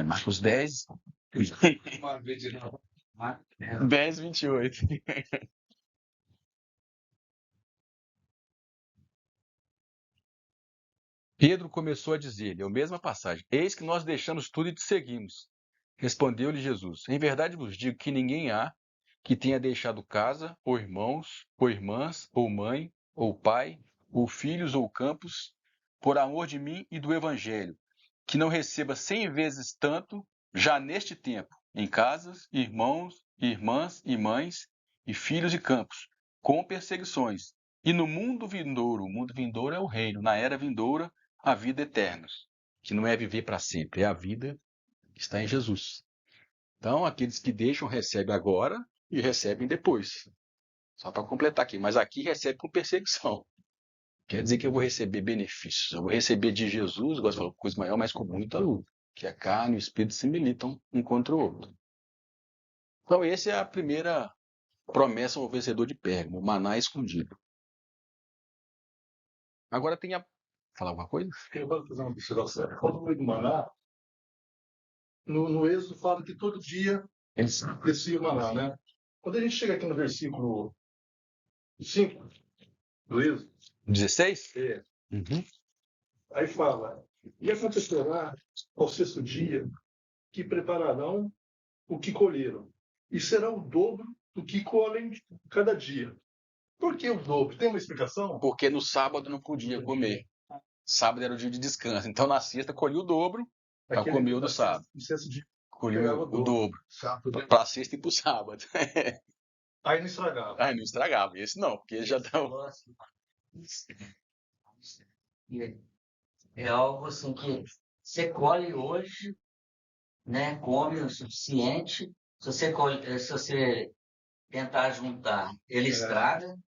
Speaker 1: Marcos 10. 10, 28. Pedro começou a dizer-lhe, é a mesma passagem, eis que nós deixamos tudo e te seguimos. Respondeu-lhe Jesus, em verdade vos digo que ninguém há que tenha deixado casa, ou irmãos, ou irmãs, ou mãe, ou pai, ou filhos, ou campos, por amor de mim e do evangelho, que não receba 100 vezes tanto, já neste tempo, em casas, irmãos, irmãs e mães, e filhos e campos, com perseguições. E no mundo vindouro, o mundo vindouro é o reino, na era vindoura, a vida eterna, que não é viver para sempre, é a vida que está em Jesus. Então, aqueles que deixam, recebem agora e recebem depois. Só para completar aqui, mas aqui recebe com perseguição. Quer dizer que eu vou receber benefícios, eu vou receber de Jesus, gosto de falar coisa maior, mas com muita luta, que a carne e o espírito se militam um contra o outro. Então, essa é a primeira promessa ao vencedor de Pérgamo, o maná escondido. Agora tem a... Falar alguma coisa?
Speaker 2: Eu vou fazer uma observação. Quando foi do maná, no Êxodo fala que todo dia descia o maná, né? Quando a gente chega aqui no versículo 5 do Êxodo,
Speaker 1: 16?
Speaker 2: Aí fala, e acontecerá ao sexto dia que prepararão o que colheram, e será o dobro do que colhem cada dia. Por que o dobro? Tem uma explicação?
Speaker 1: Porque no sábado não podia comer. Sábado era o dia de descanso. Então na sexta colhia o dobro para comer o do sábado.
Speaker 2: No sexto dia
Speaker 1: colheu o dobro. Para sexta e para o sábado.
Speaker 2: Aí não estragava.
Speaker 1: Aí não estragava. Esse não, porque já estão.
Speaker 4: É algo assim que você colhe hoje, né? Come o suficiente. Se você tentar juntar, ele estraga.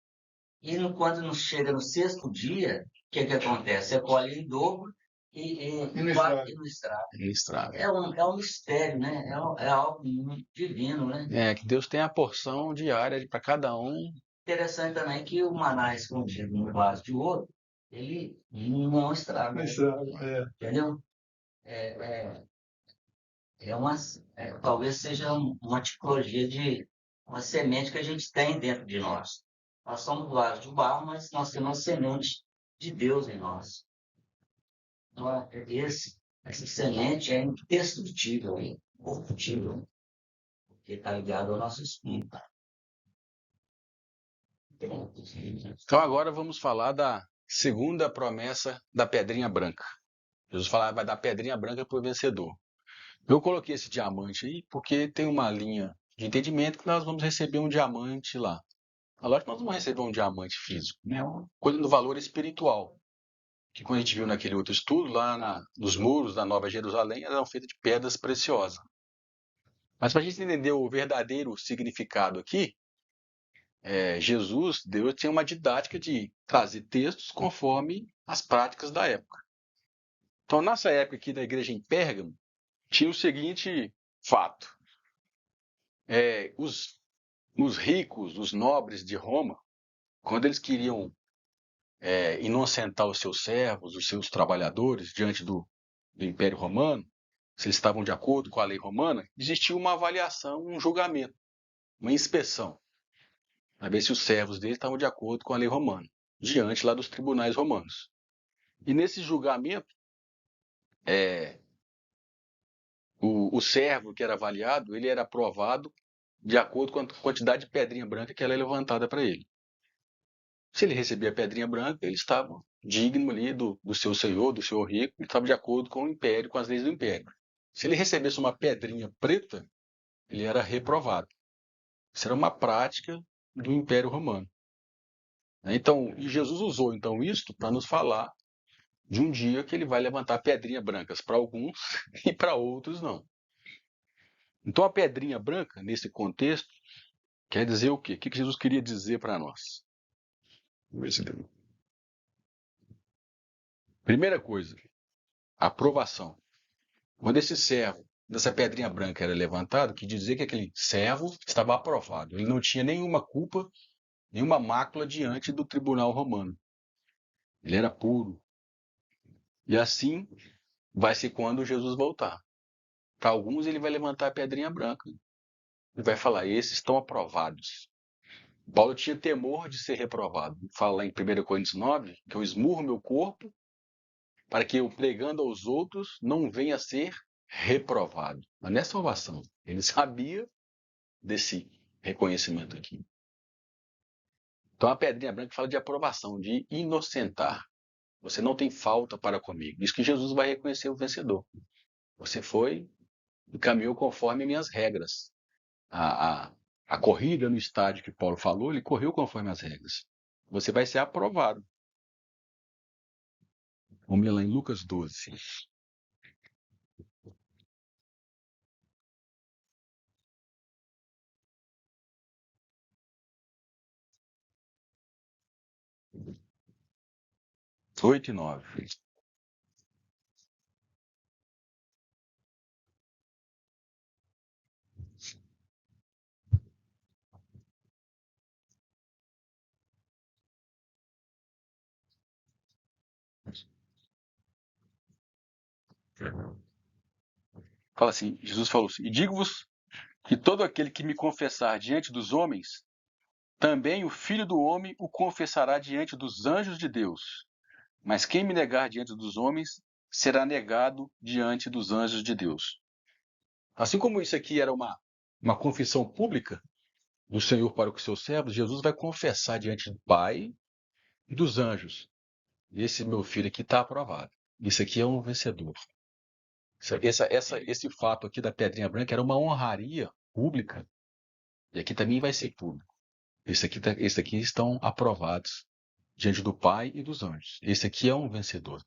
Speaker 4: E quando não chega no sexto dia, o que acontece? Você colhe em dobro e
Speaker 2: no estrago.
Speaker 4: no estrago.
Speaker 1: Ele estraga.
Speaker 4: É um mistério, né? É algo muito divino, né?
Speaker 1: É, que Deus tem a porção diária para cada um.
Speaker 4: Interessante também que o maná escondido no vaso de ouro, ele não estraga,
Speaker 2: No estrago,
Speaker 4: entendeu? Talvez seja uma tipologia de uma semente que a gente tem dentro de nós. Nós somos vasos de barro, mas nós temos uma semente de Deus em nós. Então, essa semente é indestrutível, é incorruptível, porque está ligado ao nosso espírito.
Speaker 1: Então agora vamos falar da segunda promessa da pedrinha branca. Jesus fala, vai dar pedrinha branca para o vencedor. Eu coloquei esse diamante aí porque tem uma linha de entendimento que nós vamos receber um diamante lá. Agora nós vamos receber um diamante físico, né? Uma coisa do valor espiritual. Que quando a gente viu naquele outro estudo, lá nos muros da Nova Jerusalém, eram feitos de pedras preciosas. Mas para a gente entender o verdadeiro significado aqui, Deus tinha uma didática de trazer textos conforme as práticas da época. Então, nessa época aqui da igreja em Pérgamo, tinha o seguinte fato. Os ricos, os nobres de Roma, quando eles queriam inocentar os seus servos, os seus trabalhadores diante do Império Romano, se eles estavam de acordo com a lei romana, existia uma avaliação, um julgamento, uma inspeção, para ver se os servos deles estavam de acordo com a lei romana, diante lá dos tribunais romanos. E nesse julgamento, o servo que era avaliado, ele era aprovado de acordo com a quantidade de pedrinha branca que era levantada para ele. Se ele recebia pedrinha branca, ele estava digno ali do seu senhor, do senhor rico, ele estava de acordo com o império, com as leis do império. Se ele recebesse uma pedrinha preta, ele era reprovado. Isso era uma prática do Império Romano. Então, e Jesus usou então isto para nos falar de um dia que ele vai levantar pedrinhas brancas para alguns e para outros não. Então, a pedrinha branca, nesse contexto, quer dizer o quê? O que Jesus queria dizer para nós? Vamos ver se tem. Primeira coisa, aprovação. Quando esse servo, dessa pedrinha branca era levantado, que dizia que aquele servo estava aprovado. Ele não tinha nenhuma culpa, nenhuma mácula diante do tribunal romano. Ele era puro. E assim vai ser quando Jesus voltar. Para alguns ele vai levantar a pedrinha branca. Ele vai falar, esses estão aprovados. Paulo tinha temor de ser reprovado. Fala lá em 1 Coríntios 9, que eu esmurro meu corpo para que eu, pregando aos outros, não venha a ser reprovado. Mas não é salvação. Ele sabia desse reconhecimento aqui. Então a pedrinha branca fala de aprovação, de inocentar. Você não tem falta para comigo. Isso que Jesus vai reconhecer o vencedor. Você foi e caminhou conforme minhas regras. A corrida no estádio que Paulo falou, ele correu conforme as regras. Você vai ser aprovado. Vamos ler lá em Lucas 12. Oito e 9. Fala assim, Jesus falou assim, e digo-vos que todo aquele que me confessar diante dos homens, também o Filho do Homem o confessará diante dos anjos de Deus. Mas quem me negar diante dos homens, será negado diante dos anjos de Deus. Assim como isso aqui era uma confissão pública do Senhor para os seus servos, Jesus vai confessar diante do Pai e dos anjos. Esse meu filho aqui está aprovado. Isso aqui é um vencedor. Esse fato aqui da pedrinha branca era uma honraria pública. E aqui também vai ser público. Esse aqui estão aprovados diante do Pai e dos anjos. Esse aqui é um vencedor.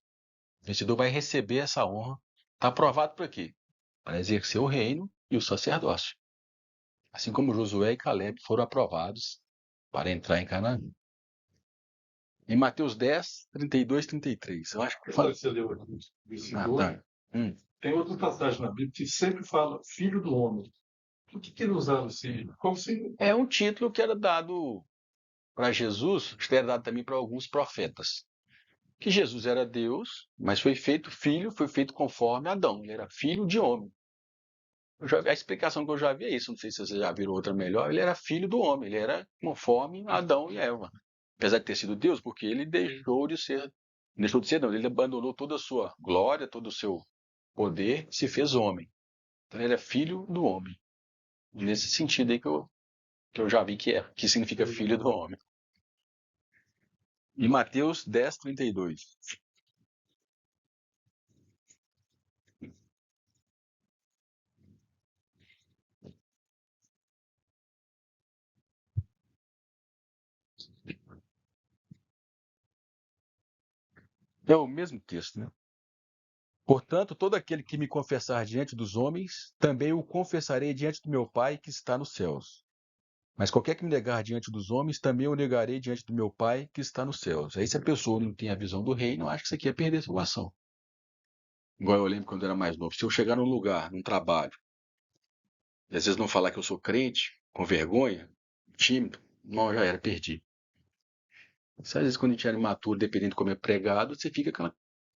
Speaker 1: O vencedor vai receber essa honra. Está aprovado para quê? Para exercer o reino e o sacerdócio. Assim como Josué e Caleb foram aprovados para entrar em Canaã. Em Mateus 10, 32, 33. Eu acho que
Speaker 2: Olha,
Speaker 1: fala.
Speaker 2: você leu aqui, versículo 8.
Speaker 1: Tá.
Speaker 2: Tem outra passagem na Bíblia que sempre fala filho do homem. O que eles usaram esse? Como se.
Speaker 1: É um título que era dado para Jesus, que era dado também para alguns profetas. Que Jesus era Deus, mas foi feito filho, foi feito conforme Adão. Ele era filho de homem. A explicação que eu já vi é isso, não sei se vocês já viram outra melhor. Ele era filho do homem, ele era conforme Adão e Eva. Apesar de ter sido Deus, porque ele deixou de ser não, ele abandonou toda a sua glória, todo o seu poder, se fez homem. Então ele é filho do homem. Nesse sentido aí que eu já vi que significa filho do homem. E Mateus 10, 32. É o mesmo texto, né? Portanto, todo aquele que me confessar diante dos homens, também o confessarei diante do meu Pai que está nos céus. Mas qualquer que me negar diante dos homens, também o negarei diante do meu Pai que está nos céus. Aí se a pessoa não tem a visão do reino, acho que isso aqui é perder a salvação. Igual eu lembro quando eu era mais novo. Se eu chegar num lugar, num trabalho, e às vezes não falar que eu sou crente, com vergonha, tímido, não, já era, perdi. Às vezes quando a gente era imaturo, dependendo de como é pregado, você fica aquela...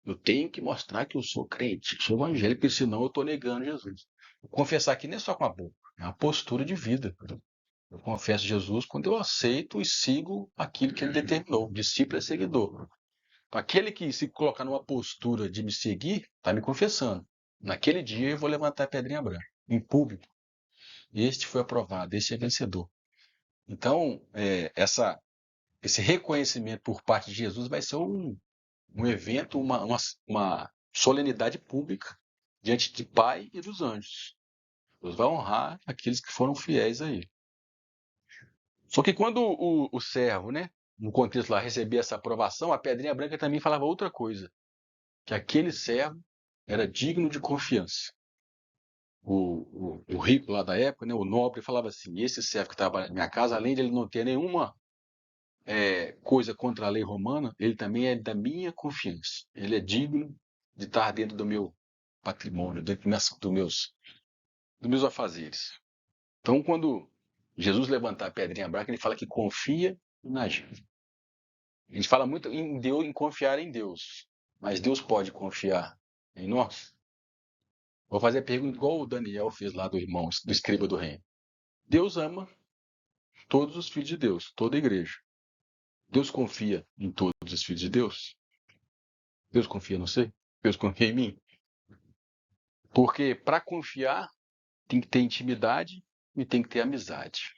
Speaker 1: Eu tenho que mostrar que eu sou crente, sou evangélico, porque senão eu estou negando Jesus. Confessar aqui não é só com a boca, é uma postura de vida. Eu confesso Jesus quando eu aceito e sigo aquilo que ele determinou. Discípulo é seguidor. Então, aquele que se colocar numa postura de me seguir, está me confessando. Naquele dia eu vou levantar a pedrinha branca, em público. Este foi aprovado, este é vencedor. Então, esse reconhecimento por parte de Jesus vai ser um evento, uma solenidade pública diante de Pai e dos anjos. Deus vai honrar aqueles que foram fiéis a ele. Só que quando o servo, né, no contexto lá, recebia essa aprovação, a pedrinha branca também falava outra coisa, que aquele servo era digno de confiança. O rico lá da época, né, o nobre, falava assim, esse servo que trabalha na minha casa, além de ele não ter nenhuma coisa contra a lei romana, ele também é da minha confiança. Ele é digno de estar dentro do meu patrimônio, dentro dos meus afazeres. Então, quando Jesus levantar a pedrinha branca, ele fala que confia na gente. A gente fala muito em Deus, em confiar em Deus, mas Deus pode confiar em nós? Vou fazer a pergunta igual o Daniel fez lá do irmão, do escriba do reino. Deus ama todos os filhos de Deus, toda a igreja. Deus confia em todos os filhos de Deus? Deus confia no você? Deus confia em mim? Porque para confiar tem que ter intimidade e tem que ter amizade.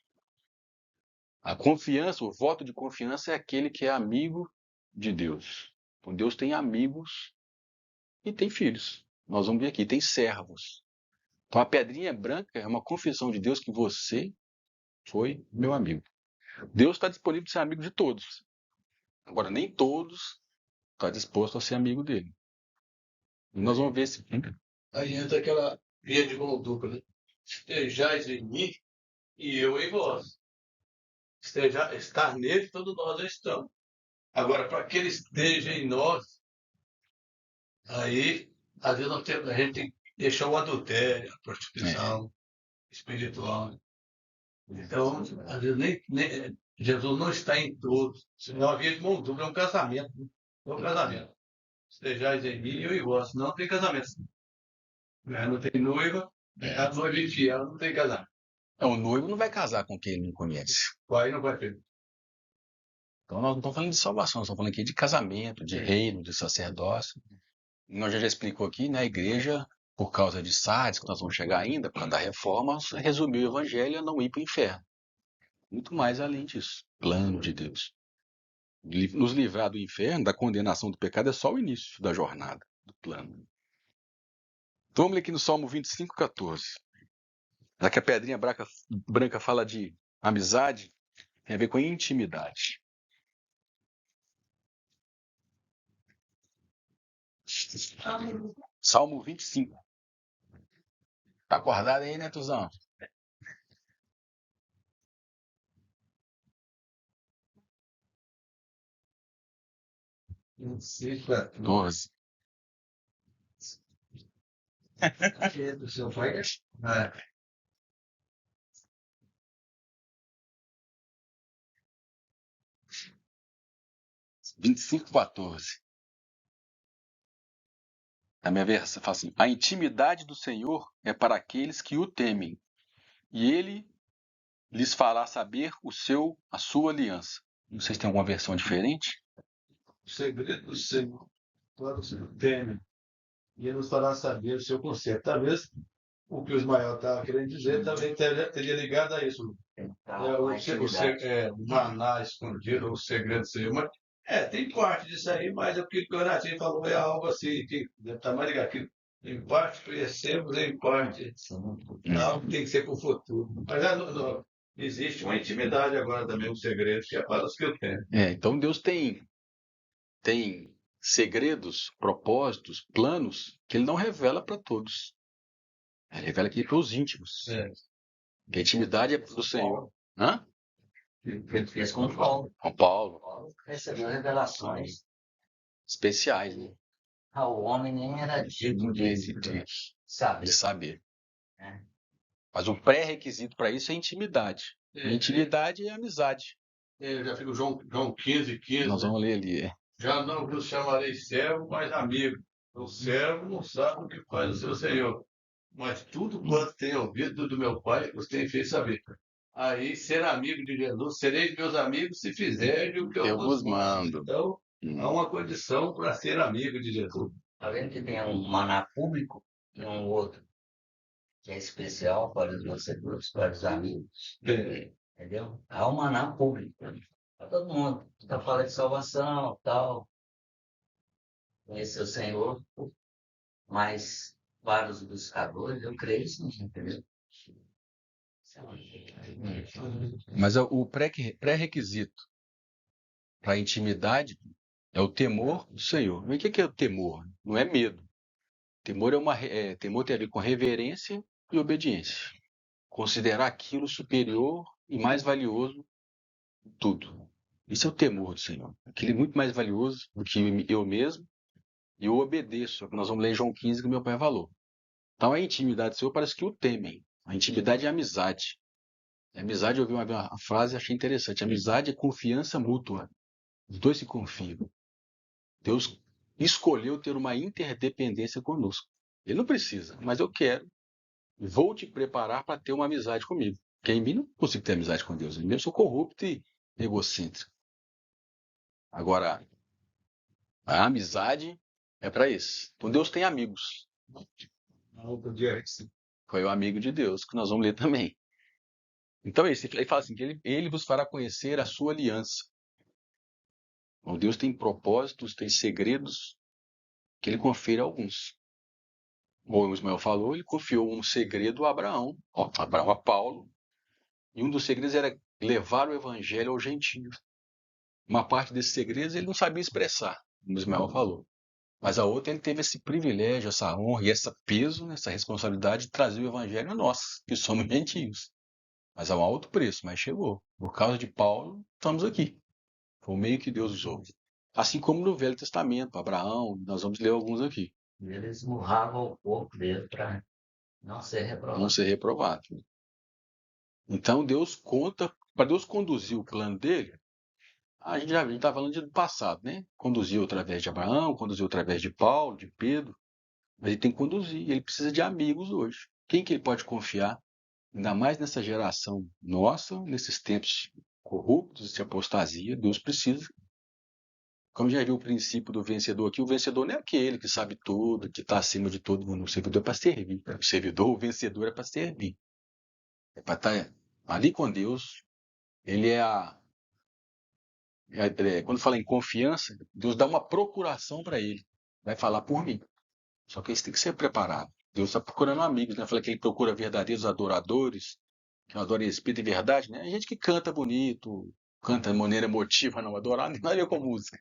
Speaker 1: A confiança, o voto de confiança é aquele que é amigo de Deus. Então Deus tem amigos e tem filhos. Nós vamos ver aqui, tem servos. Então a pedrinha branca é uma confissão de Deus que você foi meu amigo. Deus está disponível para ser amigo de todos. Agora, nem todos estão dispostos a ser amigo dele. E nós vamos ver se...
Speaker 6: Aí entra aquela via de mão dupla, né? Estejais em mim e eu em vós. Estar nele, todos nós já estamos. Agora, para que ele esteja em nós, aí, às vezes, a gente tem que deixar o adultério, a prostituição espiritual. Né? Então, às vezes, Jesus não está em todos. Senão a via de mão dupla é um casamento. Né? É um casamento. Estejais em mim e eu em vós. Não tem casamento. Não tem noiva, a noiva infiel não tem casamento.
Speaker 1: O noivo não vai casar com quem ele não conhece.
Speaker 6: Vai não vai ter.
Speaker 1: Então nós não estamos falando de salvação, nós estamos falando aqui de casamento, de reino, de sacerdócio. Nós já explicou aqui, né, a igreja, por causa de Sardes, que nós vamos chegar ainda, por causa da reforma, resumiu o evangelho a não ir para o inferno. Muito mais além disso. Plano de Deus. Nos livrar do inferno, da condenação do pecado, é só o início da jornada, do plano. Então vamos ler aqui no Salmo 25, 14. Já que a pedrinha branca fala de amizade, tem a ver com intimidade. Salmo 25. Tá acordado aí, né, Tuzão? 14.
Speaker 6: Do seu pai? É.
Speaker 1: 25:14. Na minha versão, fala assim: a intimidade do Senhor é para aqueles que o temem, e ele lhes fará saber a sua aliança. Não sei se tem alguma versão diferente.
Speaker 6: O segredo do Senhor para o seu teme. E ele nos fará saber o seu conceito. Talvez o que o Ismael estava querendo dizer também teria ligado a isso. O maná escondido, o segredo do Senhor. Mas, tem parte disso aí, mas o que o Renatinho falou é algo assim, que deve estar mais ligado. Que em parte conhecemos, em parte algo que tem que ser para o futuro. Mas existe uma intimidade agora também, um segredo que é para os que o têm.
Speaker 1: Então Deus tem segredos, propósitos, planos que ele não revela para todos. Ele revela aqui para os íntimos. Que a intimidade é do Senhor. Hã?
Speaker 4: Ele fez com Paulo.
Speaker 1: Com Paulo.
Speaker 4: Paulo recebeu revelações.
Speaker 1: Especiais, né?
Speaker 4: O homem nem era digno de
Speaker 1: saber.
Speaker 4: É.
Speaker 1: Mas o pré-requisito para isso é intimidade. E intimidade é amizade.
Speaker 6: Eu já fico João 15:15.
Speaker 1: Nós vamos ler ali.
Speaker 6: Já não vos chamarei servo, mas amigo. O servo não sabe o que faz o seu senhor, mas tudo quanto tem ouvido do meu Pai, vos tem feito saber. Aí, ser amigo de Jesus, sereis meus amigos se fizerem o que eu vos mando. Então, há uma condição para ser amigo de Jesus.
Speaker 4: Está vendo que tem um maná público e um outro que é especial para os vencedores, para os amigos. Entendeu? Há um maná público para todo mundo. Está falando de salvação, tal. Conhecer o Senhor, mas para os buscadores, eu creio sim, entendeu?
Speaker 1: Mas o pré-requisito para a intimidade é o temor do Senhor. E o que é o temor? Não é medo. Temor temor tem a ver com reverência e obediência. Considerar aquilo superior e mais valioso de tudo. Isso é o temor do Senhor. Aquele muito mais valioso do que eu mesmo, e eu obedeço. É o que nós vamos ler em João 15, que meu pai falou. Então a intimidade do Senhor parece que o temem. A intimidade é amizade. A amizade, eu ouvi uma frase e achei interessante. Amizade é confiança mútua. Os dois se confiam. Deus escolheu ter uma interdependência conosco. Ele não precisa, mas eu quero. Vou te preparar para ter uma amizade comigo. Porque em mim não consigo ter amizade com Deus. Em mim eu sou corrupto e egocêntrico. Agora, a amizade é para isso. Então Deus tem amigos. Foi o amigo de Deus, que nós vamos ler também. Então ele fala assim, que ele vos fará conhecer a sua aliança. Então, Deus tem propósitos, tem segredos que ele confere a alguns. Como o Ismael falou, ele confiou um segredo a Abraão, a Paulo, e um dos segredos era levar o evangelho aos gentios. Uma parte desses segredos ele não sabia expressar, como o Ismael falou. Mas a outra, ele teve esse privilégio, essa honra e esse peso, essa responsabilidade de trazer o evangelho a nós, que somos gentios. Mas a um alto preço, mas chegou. Por causa de Paulo, estamos aqui. Foi o meio que Deus usou. Assim como no Velho Testamento, Abraão, nós vamos ler alguns aqui.
Speaker 4: Eles esmurravam o corpo dele para não ser reprovado.
Speaker 1: Não ser reprovado. Então Deus conta, para Deus conduzir o plano dele, a gente está falando do passado, né? Conduziu através de Abraão, conduziu através de Paulo, de Pedro, mas ele tem que conduzir, ele precisa de amigos hoje. Quem que ele pode confiar? Ainda mais nessa geração nossa, nesses tempos corruptos de apostasia, Deus precisa. Como já viu o princípio do vencedor aqui, o vencedor não é aquele que sabe tudo, que está acima de todo mundo. O servidor é para servir. O vencedor é para servir. É para estar ali com Deus. Ele quando fala em confiança, Deus dá uma procuração para ele. Vai falar por mim. Só que isso tem que ser preparado. Deus está procurando amigos, né? Fala que ele procura verdadeiros adoradores, que adoram em espírito e verdade, né? A gente que canta bonito, canta de maneira emotiva, não adorar, não tem nada a ver com música.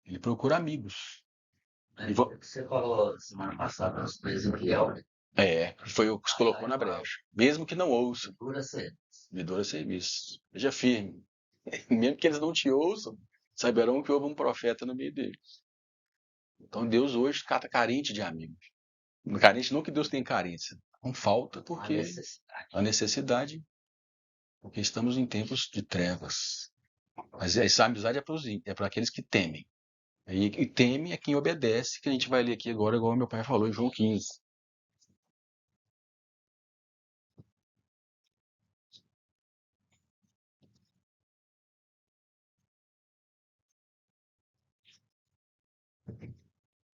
Speaker 1: Ele procura amigos.
Speaker 4: Você falou semana passada os três infiel.
Speaker 1: Foi o que se colocou na brecha. Mesmo que não ouçam.
Speaker 4: Me dura serviço.
Speaker 1: Me dura serviço. Seja firme. Mesmo que eles não te ouçam, saberão que houve um profeta no meio deles. Então Deus hoje está carente de amigos. Carente não que Deus tem carência, não falta
Speaker 4: A
Speaker 1: porque
Speaker 4: necessidade.
Speaker 1: a necessidade, porque estamos em tempos de trevas. Mas essa amizade é para aqueles que temem. E teme é quem obedece, que a gente vai ler aqui agora, igual meu pai falou em João 15.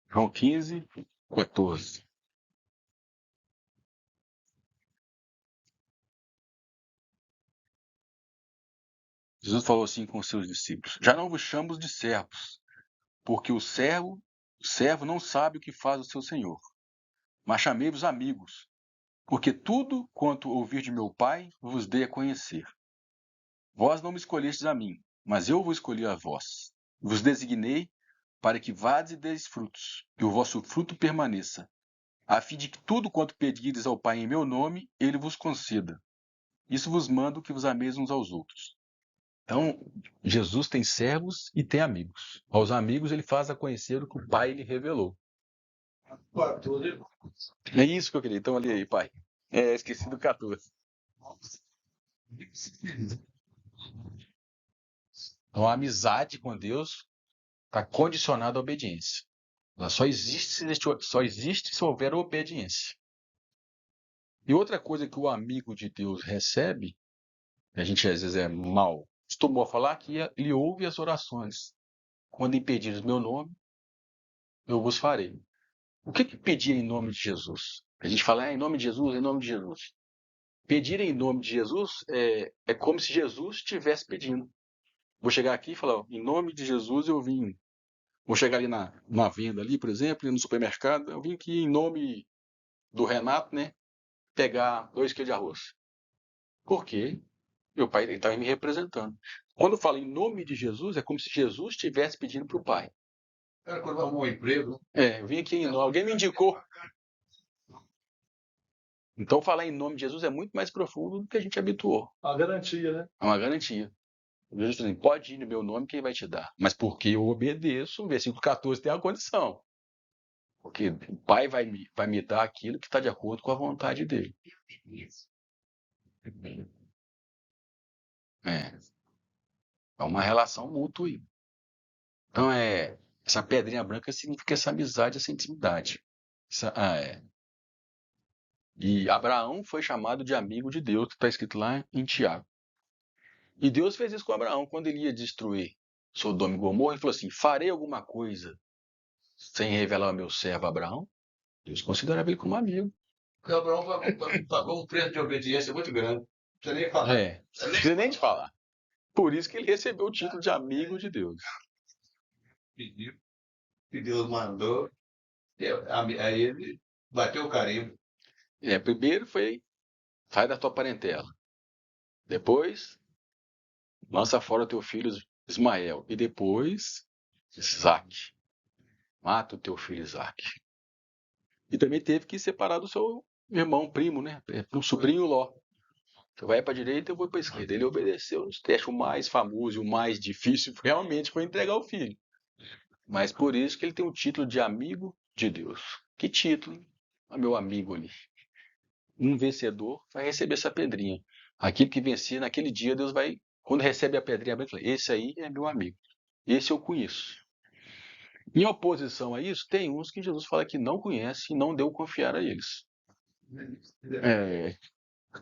Speaker 1: João 15, 14. Jesus falou assim com os seus discípulos: Já não vos chamo de servos, porque o servo não sabe o que faz o seu senhor. Mas chamei-vos amigos, porque tudo quanto ouvir de meu Pai vos dei a conhecer. Vós não me escolhestes a mim, mas eu vos escolhi a vós. Vos designei para que vades e deis frutos, e o vosso fruto permaneça, a fim de que tudo quanto pedires ao Pai em meu nome, ele vos conceda. Isso vos mando que vos ameis uns aos outros. Então, Jesus tem servos e tem amigos. Aos amigos ele faz a conhecer o que o Pai lhe revelou. É isso que eu queria. Então, ali aí, Pai. Esqueci do 14. Então, a amizade com Deus está condicionada à obediência. Ela só existe se houver obediência. E outra coisa que o amigo de Deus recebe, a gente às vezes é mal acostumou a falar, que ele ouve as orações. Quando impedires meu nome, eu vos farei. O que pedir em nome de Jesus? A gente fala, em nome de Jesus, em nome de Jesus. Pedir em nome de Jesus é como se Jesus estivesse pedindo. Vou chegar aqui e falar, em nome de Jesus eu vim. Vou chegar ali na venda ali, por exemplo, no supermercado, eu vim aqui em nome do Renato, né, pegar 2 quilos de arroz. Por quê? Meu pai estava me representando. Quando eu falo em nome de Jesus, é como se Jesus estivesse pedindo para o Pai.
Speaker 6: Cara, quando arrumou um emprego,
Speaker 1: Eu vim aqui em nome, alguém me indicou. Então falar em nome de Jesus é muito mais profundo do que a gente habituou.
Speaker 2: A garantia, né?
Speaker 1: É uma garantia. Jesus diz assim, pode ir no meu nome que ele vai te dar. Mas porque eu obedeço, o versículo 14 tem a condição. Porque o Pai vai me dar aquilo que está de acordo com a vontade dele. É uma relação mútua aí. Então, essa pedrinha branca significa essa amizade, essa intimidade. E Abraão foi chamado de amigo de Deus, que está escrito lá em Tiago. E Deus fez isso com Abraão quando ele ia destruir Sodoma e Gomorra. Ele falou assim: farei alguma coisa sem revelar ao meu servo Abraão? Deus considerava ele como amigo.
Speaker 6: o Abraão pagou um preço de obediência muito grande. Não precisa nem falar.
Speaker 1: Não precisa nem te falar. Por isso que ele recebeu o título de amigo de Deus.
Speaker 6: Pediu, que Deus mandou. Aí ele bateu o carimbo.
Speaker 1: Primeiro foi, sai da tua parentela. Depois, lança fora o teu filho Ismael. E depois, Isaac. Mata o teu filho Isaac. E também teve que separar do seu irmão, primo, né? Um sobrinho Ló. Tu vai para a direita, eu vou para a esquerda. Ele obedeceu nos testes. O mais famoso e o mais difícil realmente foi entregar o filho. Mas por isso que ele tem o título de amigo de Deus. Que título, meu amigo ali? Um vencedor vai receber essa pedrinha. Aquele que vencia naquele dia, Deus vai, quando recebe a pedrinha branca, fala, esse aí é meu amigo. Esse eu conheço. Em oposição a isso, tem uns que Jesus fala que não conhece e não deu confiar a eles.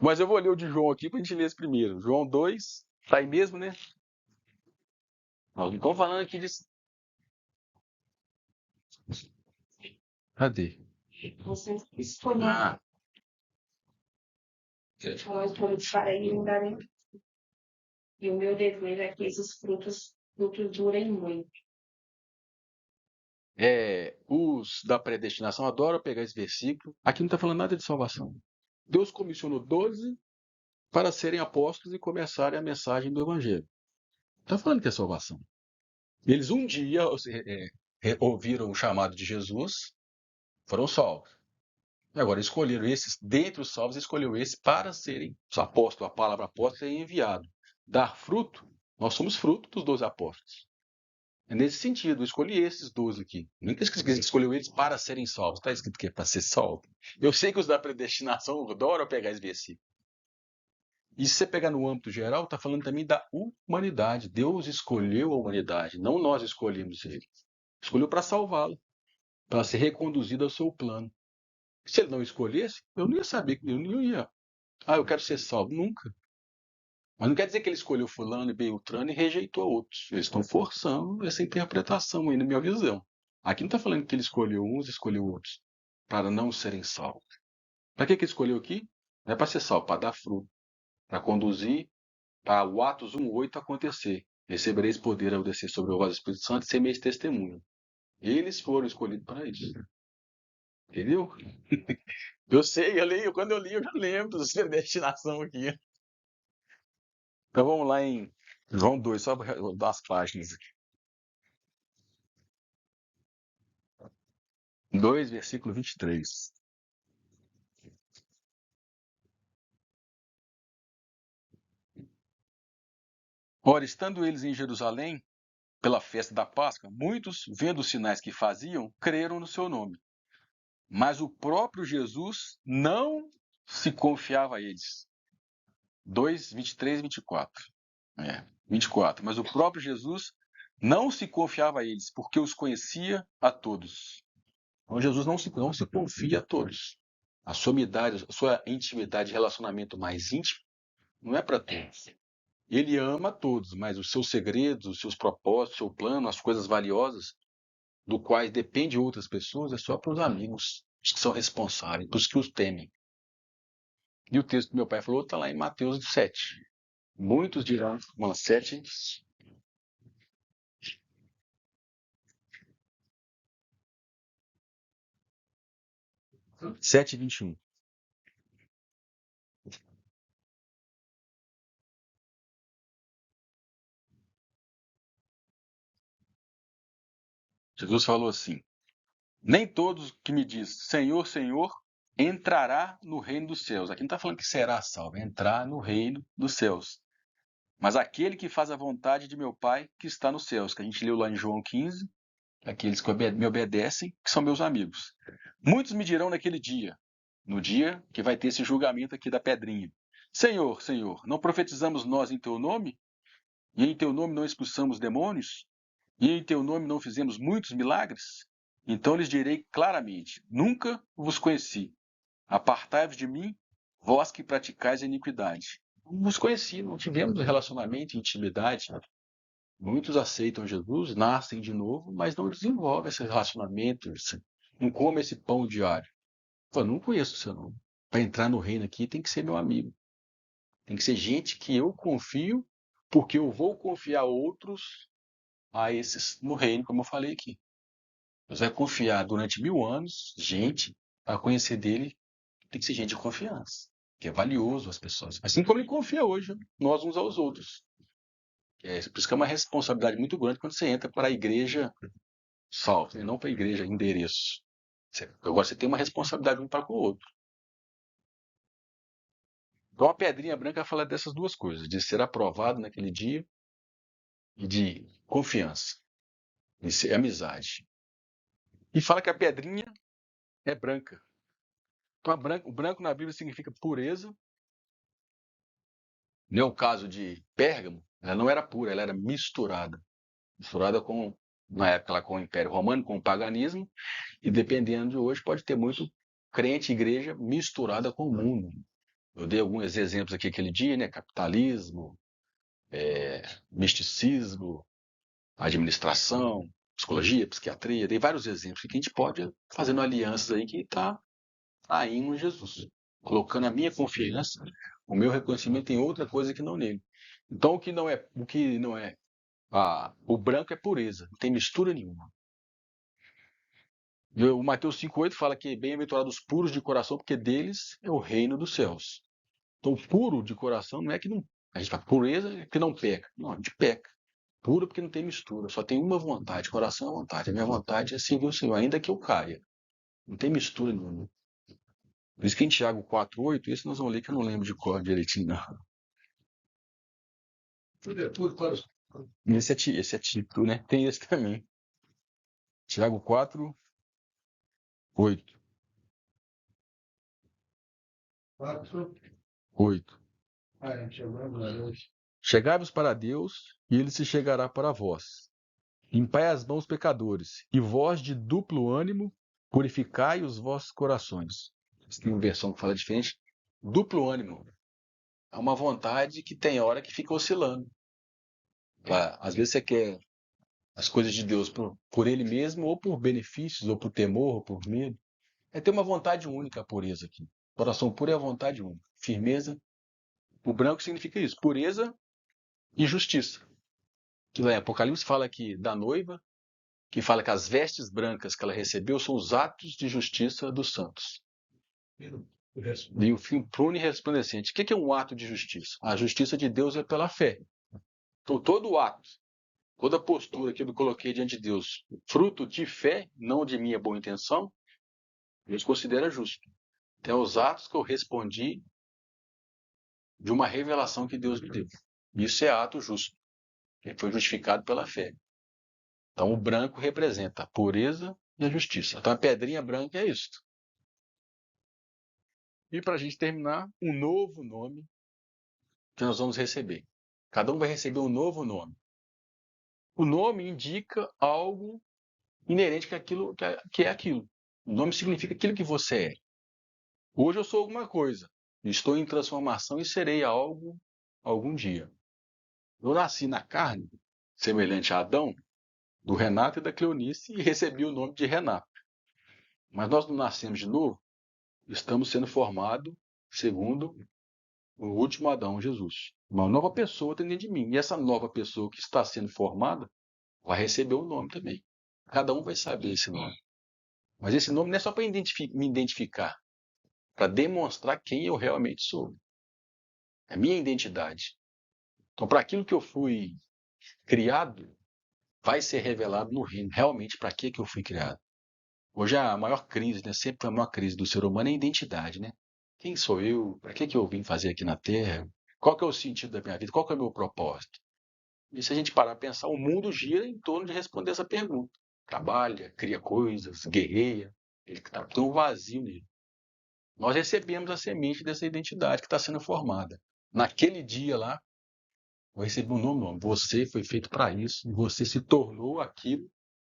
Speaker 1: Mas eu vou ler o de João aqui para a gente ler esse primeiro. João 2, tá aí mesmo, né? Nós não estamos falando aqui de... Cadê?
Speaker 5: Você escolher. Nós todos farei um lugar. E o meu dever é que esses frutos durem muito.
Speaker 1: Os da predestinação adoram pegar esse versículo. Aqui não está falando nada de salvação. Deus comissionou 12 para serem apóstolos e começarem a mensagem do Evangelho. Está falando que é salvação. Eles um dia ouviram o chamado de Jesus, foram salvos. E agora escolheram esses, dentre os salvos, escolheu esse para serem os apóstolos, a palavra apóstolo é enviado. Dar fruto, nós somos fruto dos 12 apóstolos. É nesse sentido, eu escolhi esses 12 aqui. Nunca escolheu eles para serem salvos. Está escrito que é para ser salvo. Eu sei que os da predestinação adoram pegar esse versículo. E se você pegar no âmbito geral, está falando também da humanidade. Deus escolheu a humanidade, não nós escolhemos ele. Escolheu para salvá-lo, para ser reconduzido ao seu plano. Se ele não escolhesse, eu não ia saber, eu não ia. Eu quero ser salvo. Nunca. Mas não quer dizer que ele escolheu fulano e Beltrano e rejeitou outros. Eles estão forçando essa interpretação aí, na minha visão. Aqui não está falando que ele escolheu uns e escolheu outros para não serem salvos. Para que ele escolheu aqui? Não é para ser salvo, para dar fruto, para conduzir, para o Atos 1:8 acontecer. Recebereis poder ao descer sobre o vosso Espírito Santo e ser meus testemunhas. Eles foram escolhidos para isso. Entendeu? Eu sei, quando eu li, eu já lembro da predestinação aqui. Então vamos lá em João 2, só para dar as páginas aqui. 2, versículo 23. Ora, estando eles em Jerusalém, pela festa da Páscoa, muitos, vendo os sinais que faziam, creram no seu nome. Mas o próprio Jesus não se confiava a eles. 2, 23 e 24. 24. Mas o próprio Jesus não se confiava a eles, porque os conhecia a todos. Então Jesus não se confia a todos. A sua intimidade, relacionamento mais íntimo, não é para todos. Ele ama a todos, mas os seus segredos, os seus propósitos, o seu plano, as coisas valiosas, do quais depende outras pessoas, é só para os amigos, os que são responsáveis, para os que os temem. E o texto que meu pai falou está lá em Mateus 7. Muitos dirão, 7, 7:21. Jesus falou assim: nem todos que me diz Senhor, Senhor, entrará no reino dos céus. Aqui não está falando que será salvo, é entrar no reino dos céus. Mas aquele que faz a vontade de meu Pai que está nos céus, que a gente leu lá em João 15, aqueles que me obedecem, que são meus amigos. Muitos me dirão naquele dia, no dia que vai ter esse julgamento aqui da pedrinha: Senhor, Senhor, não profetizamos nós em teu nome? E em teu nome não expulsamos demônios? E em teu nome não fizemos muitos milagres? Então lhes direi claramente: nunca vos conheci. Apartai-vos de mim, vós que praticais a iniquidade. Não vos conheci, não tivemos relacionamento, intimidade. Muitos aceitam Jesus, nascem de novo, mas não desenvolvem esse relacionamento, não comem esse pão diário. Eu não conheço o seu nome. Para entrar no reino aqui tem que ser meu amigo. Tem que ser gente que eu confio, porque eu vou confiar outros a esses no reino, como eu falei aqui. Deus vai confiar durante 1000 anos, gente, para conhecer dele, tem que ser gente de confiança, que é valioso às pessoas. Assim como ele confia hoje, nós uns aos outros. Por isso que é uma responsabilidade muito grande quando você entra para a igreja salvo, e não para a igreja endereço. Agora você tem uma responsabilidade um para com o outro. Então a pedrinha branca fala dessas duas coisas, de ser aprovado naquele dia e de confiança, de ser amizade. E fala que a pedrinha é branca. Então o branco na Bíblia significa pureza. No caso de Pérgamo, ela não era pura, ela era misturada. Misturada com, na época, lá, com o Império Romano, com o paganismo, e dependendo de hoje, pode ter muito crente, igreja misturada com o mundo. Eu dei alguns exemplos aqui aquele dia, né? Capitalismo, misticismo, administração, psicologia, psiquiatria, dei vários exemplos que a gente pode fazendo alianças aí que está indo em Jesus, colocando a minha confiança, o meu reconhecimento em outra coisa que não nele. Então o que não é o branco é pureza, não tem mistura nenhuma. E o Mateus 5:8 fala que bem-aventurados os puros de coração, porque deles é o reino dos céus. Então, puro de coração não é que não. A gente fala pureza é que não peca. Não, a gente peca. Puro porque não tem mistura. Só tem uma vontade. Coração é vontade. A minha vontade é seguir o Senhor, ainda que eu caia. Não tem mistura nenhuma. Por isso que em Tiago 4:8, esse nós vamos ler que eu não lembro de cor direitinho, não.
Speaker 6: Tudo é puro para os
Speaker 1: Esse é Tito, né? Tem esse também. Tiago 4, 8.
Speaker 6: 4.
Speaker 1: 8.
Speaker 6: Chegando.
Speaker 1: Chegai-vos para Deus, e ele se chegará para vós. Limpai as mãos, pecadores, e vós de duplo ânimo, purificai os vossos corações. Tem uma versão que fala diferente. Duplo ânimo. É uma vontade que tem hora que fica oscilando. Às vezes você quer as coisas de Deus por ele mesmo, ou por benefícios, ou por temor, ou por medo. É ter uma vontade única, a pureza aqui. Coração puro é a vontade única. Firmeza. O branco significa isso, pureza e justiça. Que lá em Apocalipse fala que da noiva, que fala que as vestes brancas que ela recebeu são os atos de justiça dos santos. E o fio pruno e resplandecente. O que é um ato de justiça? A justiça de Deus é pela fé. Então todo ato, toda postura que eu coloquei diante de Deus, fruto de fé, não de minha boa intenção, Deus considera justo. Então, os atos que eu respondi de uma revelação que Deus me deu. Isso é ato justo. Ele foi justificado pela fé. Então, o branco representa a pureza e a justiça. Então, a pedrinha branca é isso. E para a gente terminar, um novo nome que nós vamos receber. Cada um vai receber um novo nome. O nome indica algo inerente àquilo, que é aquilo. O nome significa aquilo que você é. Hoje eu sou alguma coisa. Estou em transformação e serei algo algum dia. Eu nasci na carne, semelhante a Adão, do Renato e da Cleonice, e recebi o nome de Renato. Mas nós não nascemos de novo, estamos sendo formados segundo o último Adão, Jesus. Uma nova pessoa dentro de mim. E essa nova pessoa que está sendo formada vai receber um nome também. Cada um vai saber esse nome. Mas esse nome não é só para me identificar, para demonstrar quem eu realmente sou. É a minha identidade. Então, para aquilo que eu fui criado, vai ser revelado no reino. Realmente, para que eu fui criado? Hoje a maior crise, né? Sempre a maior crise do ser humano é a identidade, né? Quem sou eu? Para que eu vim fazer aqui na Terra? Qual que é o sentido da minha vida? Qual que é o meu propósito? E se a gente parar a pensar, o mundo gira em torno de responder essa pergunta. Trabalha, cria coisas, guerreia. Ele tem um vazio nele. Nós recebemos a semente dessa identidade que está sendo formada. Naquele dia lá, eu recebi um novo nome. Você foi feito para isso e você se tornou aquilo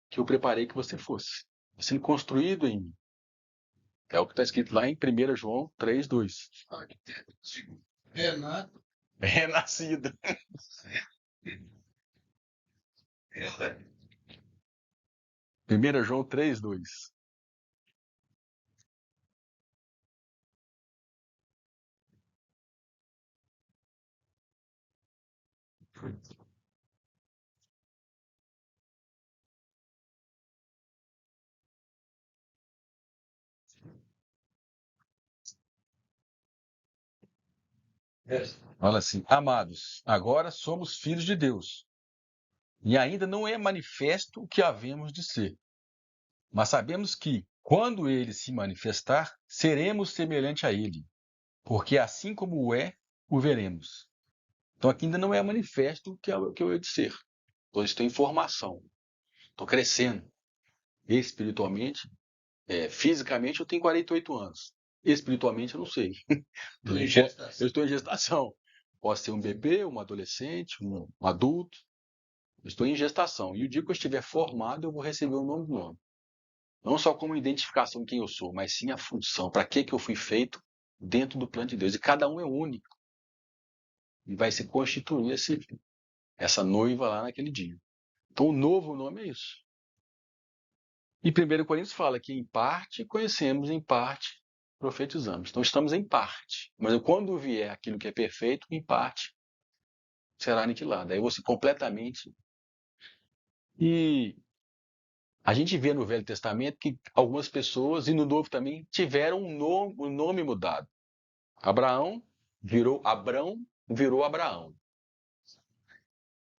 Speaker 1: que eu preparei que você fosse. Está sendo construído em mim. É o que está escrito lá em 1 João 3,2.
Speaker 6: Renato.
Speaker 1: Renascido. 1 João 3,2. Fala assim: Amados, agora somos filhos de Deus. E ainda não é manifesto o que havemos de ser. Mas sabemos que, quando ele se manifestar, seremos semelhante a ele. Porque assim como o é, o veremos. Então aqui ainda não é manifesto o que eu hei de ser. Então estou em formação. Estou crescendo. Espiritualmente, fisicamente eu tenho 48 anos. Espiritualmente eu não sei. Eu estou em gestação. Posso ser um bebê, um adolescente, um adulto. Eu estou em gestação. E o dia que eu estiver formado, eu vou receber um novo nome. Não só como identificação de quem eu sou, mas sim a função. Para que eu fui feito dentro do plano de Deus. E cada um é único. E vai se constituir essa noiva lá naquele dia. Então o novo nome é isso. E 1 Coríntios fala que em parte conhecemos, em parte profetizamos. Então estamos em parte. Mas quando vier aquilo que é perfeito, em parte será aniquilado. Aí eu vou ser completamente. E a gente vê no Velho Testamento que algumas pessoas, e no Novo também, tiveram o nome mudado. Abraão virou Abrão, virou Abraão.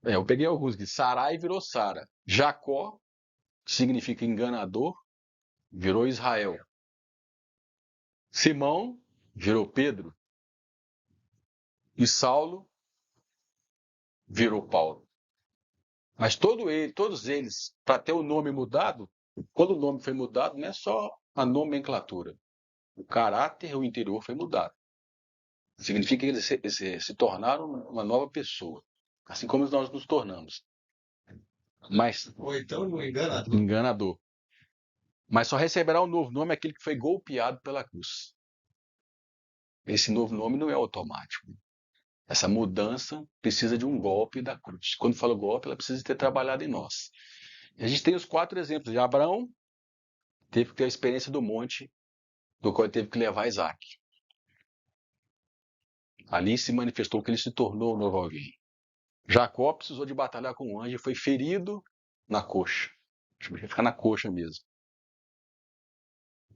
Speaker 1: Eu peguei alguns aqui. Sarai virou Sara. Jacó, que significa enganador, virou Israel. Simão virou Pedro. E Saulo virou Paulo. Mas todos eles, para ter o nome mudado, quando o nome foi mudado, não é só a nomenclatura. O caráter, o interior foi mudado. Significa que eles se tornaram uma nova pessoa, assim como nós nos tornamos. Mas
Speaker 6: Ou então um enganador.
Speaker 1: enganador. Mas só receberá um novo nome aquele que foi golpeado pela cruz. Esse novo nome não é automático. Essa mudança precisa de um golpe da cruz. Quando falo golpe, ela precisa ter trabalhado em nós. E a gente tem os 4 exemplos. De Abraão, teve que ter a experiência do monte, do qual ele teve que levar Isaac. Ali se manifestou que ele se tornou um novo alguém. Jacó precisou de batalhar com um anjo e foi ferido na coxa. Acho que vai ficar na coxa mesmo.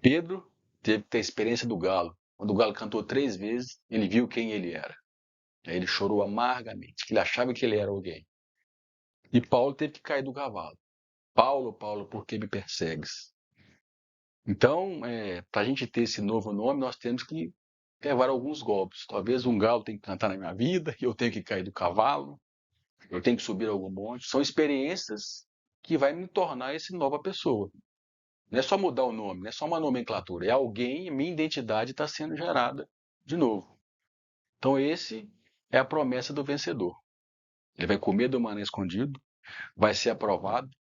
Speaker 1: Pedro teve que ter a experiência do galo. Quando o galo cantou 3 vezes, ele viu quem ele era. Aí ele chorou amargamente, que ele achava que ele era alguém. E Paulo teve que cair do cavalo. Paulo, Paulo, por que me persegues? Então, para a gente ter esse novo nome, nós temos que levar alguns golpes. Talvez um galo tenha que cantar na minha vida, eu tenho que cair do cavalo, eu tenho que subir algum monte. São experiências que vai me tornar essa nova pessoa. Não é só mudar o nome, não é só uma nomenclatura. É alguém, minha identidade está sendo gerada de novo. Então, esse é a promessa do vencedor. Ele vai comer do maná escondido, vai ser aprovado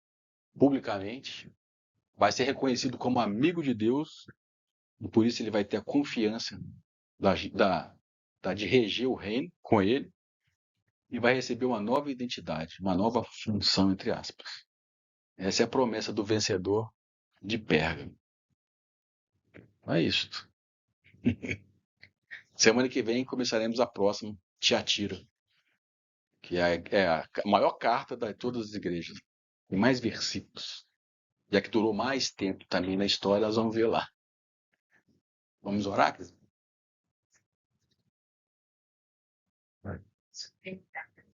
Speaker 1: publicamente, vai ser reconhecido como amigo de Deus, e por isso ele vai ter a confiança de reger o reino com ele, e vai receber uma nova identidade, uma nova função, entre aspas. Essa é a promessa do vencedor de Pérgamo. É isso. Semana que vem começaremos a próxima, Tiatira, que é a maior carta de todas as igrejas. Tem mais versículos. Já que durou mais tempo também na história, nós vamos ver lá. Vamos orar?